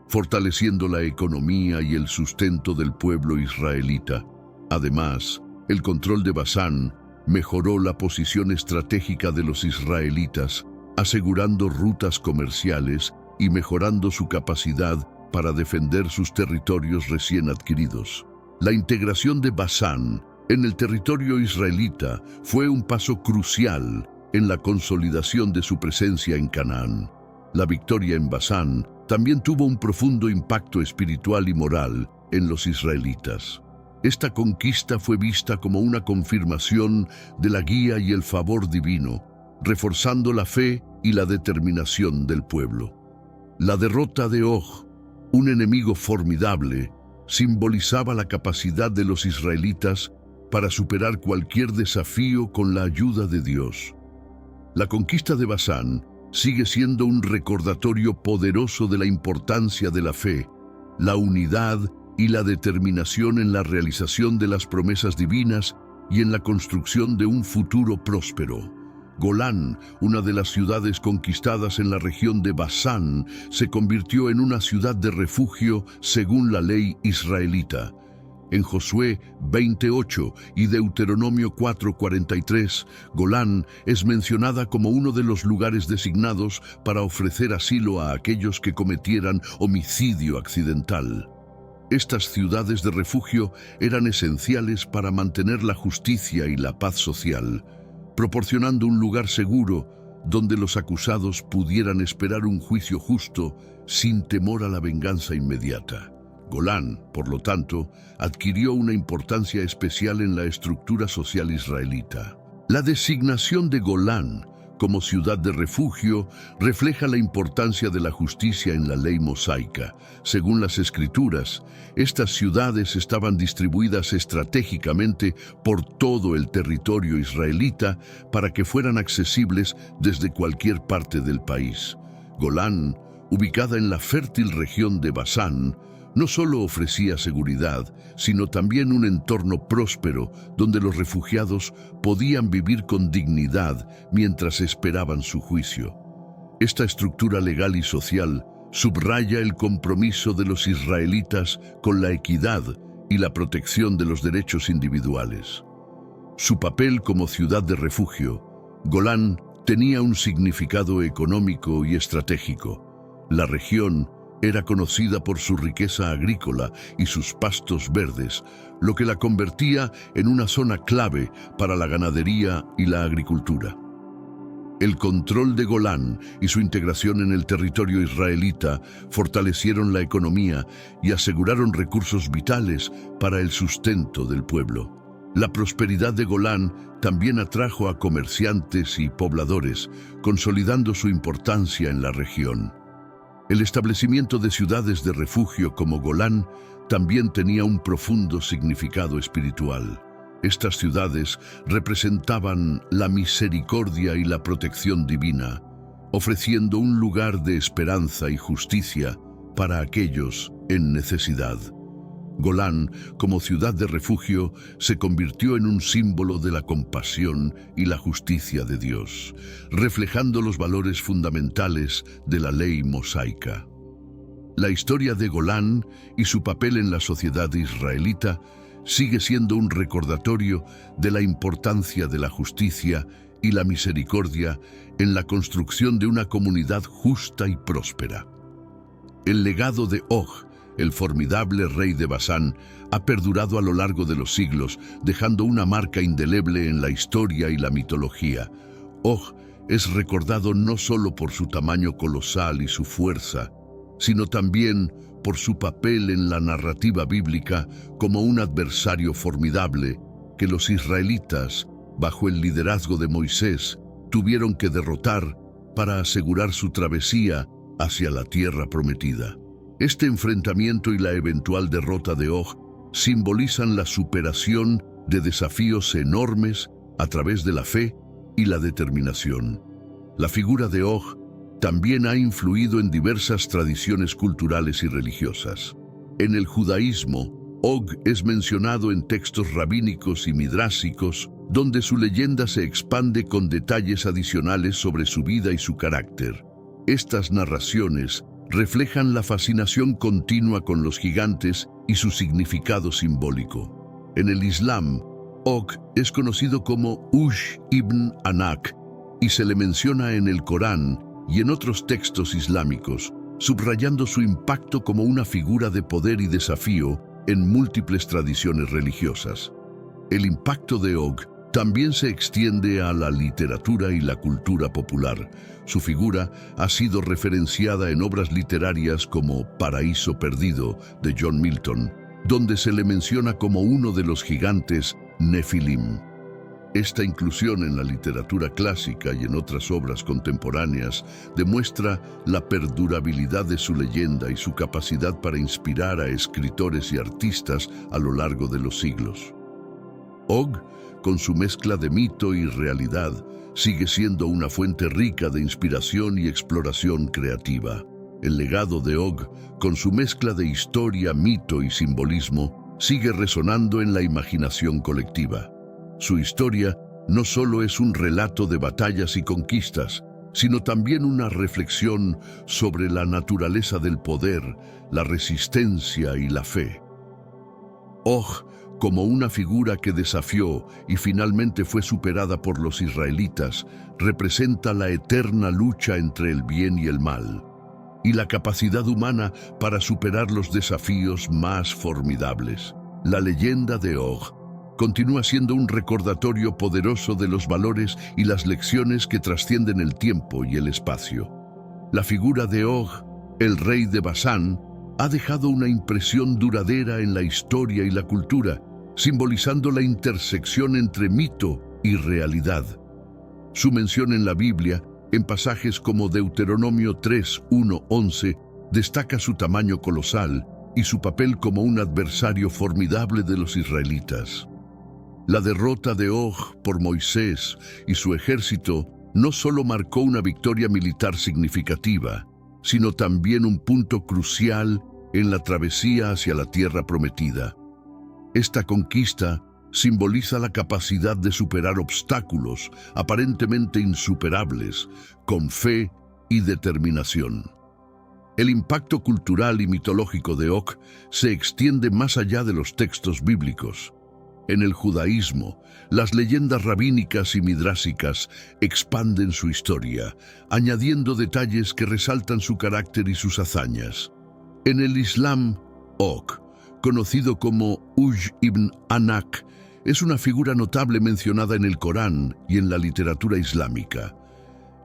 fortaleciendo la economía y el sustento del pueblo israelita. Además, el control de Basán mejoró la posición estratégica de los israelitas, asegurando rutas comerciales y mejorando su capacidad para defender sus territorios recién adquiridos. La integración de Basán en el territorio israelita fue un paso crucial en la consolidación de su presencia en Canaán. La victoria en Basán también tuvo un profundo impacto espiritual y moral en los israelitas. Esta conquista fue vista como una confirmación de la guía y el favor divino, reforzando la fe y la determinación del pueblo. La derrota de Og, un enemigo formidable, simbolizaba la capacidad de los israelitas para superar cualquier desafío con la ayuda de Dios. La conquista de Basán sigue siendo un recordatorio poderoso de la importancia de la fe, la unidad y la determinación en la realización de las promesas divinas y en la construcción de un futuro próspero. Golán, una de las ciudades conquistadas en la región de Basán, se convirtió en una ciudad de refugio según la ley israelita. En Josué 28 y Deuteronomio 4:43, Golán es mencionada como uno de los lugares designados para ofrecer asilo a aquellos que cometieran homicidio accidental. Estas ciudades de refugio eran esenciales para mantener la justicia y la paz social, proporcionando un lugar seguro donde los acusados pudieran esperar un juicio justo sin temor a la venganza inmediata. Golán, por lo tanto, adquirió una importancia especial en la estructura social israelita. La designación de Golán como ciudad de refugio refleja la importancia de la justicia en la ley mosaica. Según las Escrituras, estas ciudades estaban distribuidas estratégicamente por todo el territorio israelita para que fueran accesibles desde cualquier parte del país. Golán, ubicada en la fértil región de Basán, no solo ofrecía seguridad, sino también un entorno próspero donde los refugiados podían vivir con dignidad mientras esperaban su juicio. Esta estructura legal y social subraya el compromiso de los israelitas con la equidad y la protección de los derechos individuales. Su papel como ciudad de refugio, Golán tenía un significado económico y estratégico. La región era conocida por su riqueza agrícola y sus pastos verdes, lo que la convertía en una zona clave para la ganadería y la agricultura. El control de Golán y su integración en el territorio israelita fortalecieron la economía y aseguraron recursos vitales para el sustento del pueblo. La prosperidad de Golán también atrajo a comerciantes y pobladores, consolidando su importancia en la región. El establecimiento de ciudades de refugio como Golán también tenía un profundo significado espiritual. Estas ciudades representaban la misericordia y la protección divina, ofreciendo un lugar de esperanza y justicia para aquellos en necesidad. Golán, como ciudad de refugio, se convirtió en un símbolo de la compasión y la justicia de Dios, reflejando los valores fundamentales de la ley mosaica. La historia de Golán y su papel en la sociedad israelita sigue siendo un recordatorio de la importancia de la justicia y la misericordia en la construcción de una comunidad justa y próspera. El legado de Og, el formidable rey de Basán, ha perdurado a lo largo de los siglos, dejando una marca indeleble en la historia y la mitología. Og es recordado no solo por su tamaño colosal y su fuerza, sino también por su papel en la narrativa bíblica como un adversario formidable que los israelitas, bajo el liderazgo de Moisés, tuvieron que derrotar para asegurar su travesía hacia la tierra prometida. Este enfrentamiento y la eventual derrota de Og simbolizan la superación de desafíos enormes a través de la fe y la determinación. La figura de Og también ha influido en diversas tradiciones culturales y religiosas. En el judaísmo, Og es mencionado en textos rabínicos y midrásicos, donde su leyenda se expande con detalles adicionales sobre su vida y su carácter. Estas narraciones reflejan la fascinación continua con los gigantes y su significado simbólico. En el Islam, Og es conocido como Ush ibn Anak y se le menciona en el Corán y en otros textos islámicos, subrayando su impacto como una figura de poder y desafío en múltiples tradiciones religiosas. El impacto de Og también se extiende a la literatura y la cultura popular. Su figura ha sido referenciada en obras literarias como Paraíso Perdido, de John Milton, donde se le menciona como uno de los gigantes Nefilim. Esta inclusión en la literatura clásica y en otras obras contemporáneas demuestra la perdurabilidad de su leyenda y su capacidad para inspirar a escritores y artistas a lo largo de los siglos. Og, con su mezcla de mito y realidad, sigue siendo una fuente rica de inspiración y exploración creativa. El legado de Og, con su mezcla de historia, mito y simbolismo, sigue resonando en la imaginación colectiva. Su historia no solo es un relato de batallas y conquistas, sino también una reflexión sobre la naturaleza del poder, la resistencia y la fe. Og, como una figura que desafió y finalmente fue superada por los israelitas, representa la eterna lucha entre el bien y el mal, y la capacidad humana para superar los desafíos más formidables. La leyenda de Og continúa siendo un recordatorio poderoso de los valores y las lecciones que trascienden el tiempo y el espacio. La figura de Og, el rey de Basán, ha dejado una impresión duradera en la historia y la cultura, simbolizando la intersección entre mito y realidad. Su mención en la Biblia, en pasajes como Deuteronomio 3, 1, 11, destaca su tamaño colosal y su papel como un adversario formidable de los israelitas. La derrota de Og por Moisés y su ejército no solo marcó una victoria militar significativa, sino también un punto crucial en la travesía hacia la tierra prometida. Esta conquista simboliza la capacidad de superar obstáculos aparentemente insuperables con fe y determinación. El impacto cultural y mitológico de Og se extiende más allá de los textos bíblicos. En el judaísmo, las leyendas rabínicas y midrásicas expanden su historia, añadiendo detalles que resaltan su carácter y sus hazañas. En el Islam, Og, conocido como Uj ibn Anak, es una figura notable mencionada en el Corán y en la literatura islámica.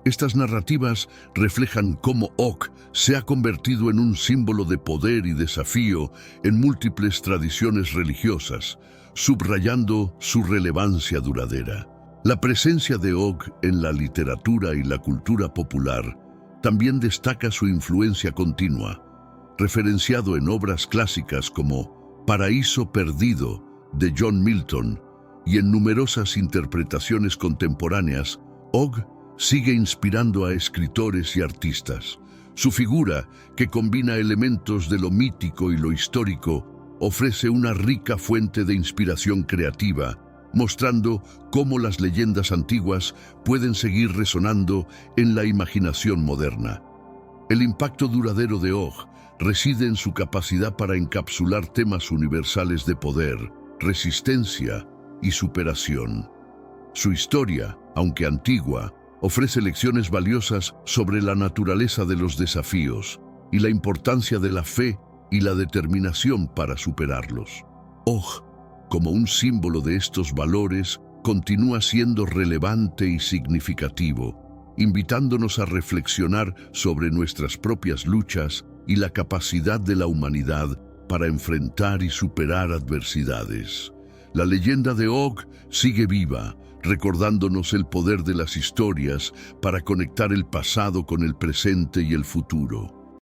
Estas narrativas reflejan cómo Og se ha convertido en un símbolo de poder y desafío en múltiples tradiciones religiosas, subrayando su relevancia duradera. La presencia de Og en la literatura y la cultura popular también destaca su influencia continua, referenciado en obras clásicas como Paraíso Perdido de John Milton y en numerosas interpretaciones contemporáneas. Og sigue inspirando a escritores y artistas. Su figura, que combina elementos de lo mítico y lo histórico, ofrece una rica fuente de inspiración creativa, mostrando cómo las leyendas antiguas pueden seguir resonando en la imaginación moderna. El impacto duradero de Og reside en su capacidad para encapsular temas universales de poder, resistencia y superación. Su historia, aunque antigua, ofrece lecciones valiosas sobre la naturaleza de los desafíos y la importancia de la fe y la determinación para superarlos. Og, como un símbolo de estos valores, continúa siendo relevante y significativo, invitándonos a reflexionar sobre nuestras propias luchas y la capacidad de la humanidad para enfrentar y superar adversidades. La leyenda de Og sigue viva, recordándonos el poder de las historias para conectar el pasado con el presente y el futuro.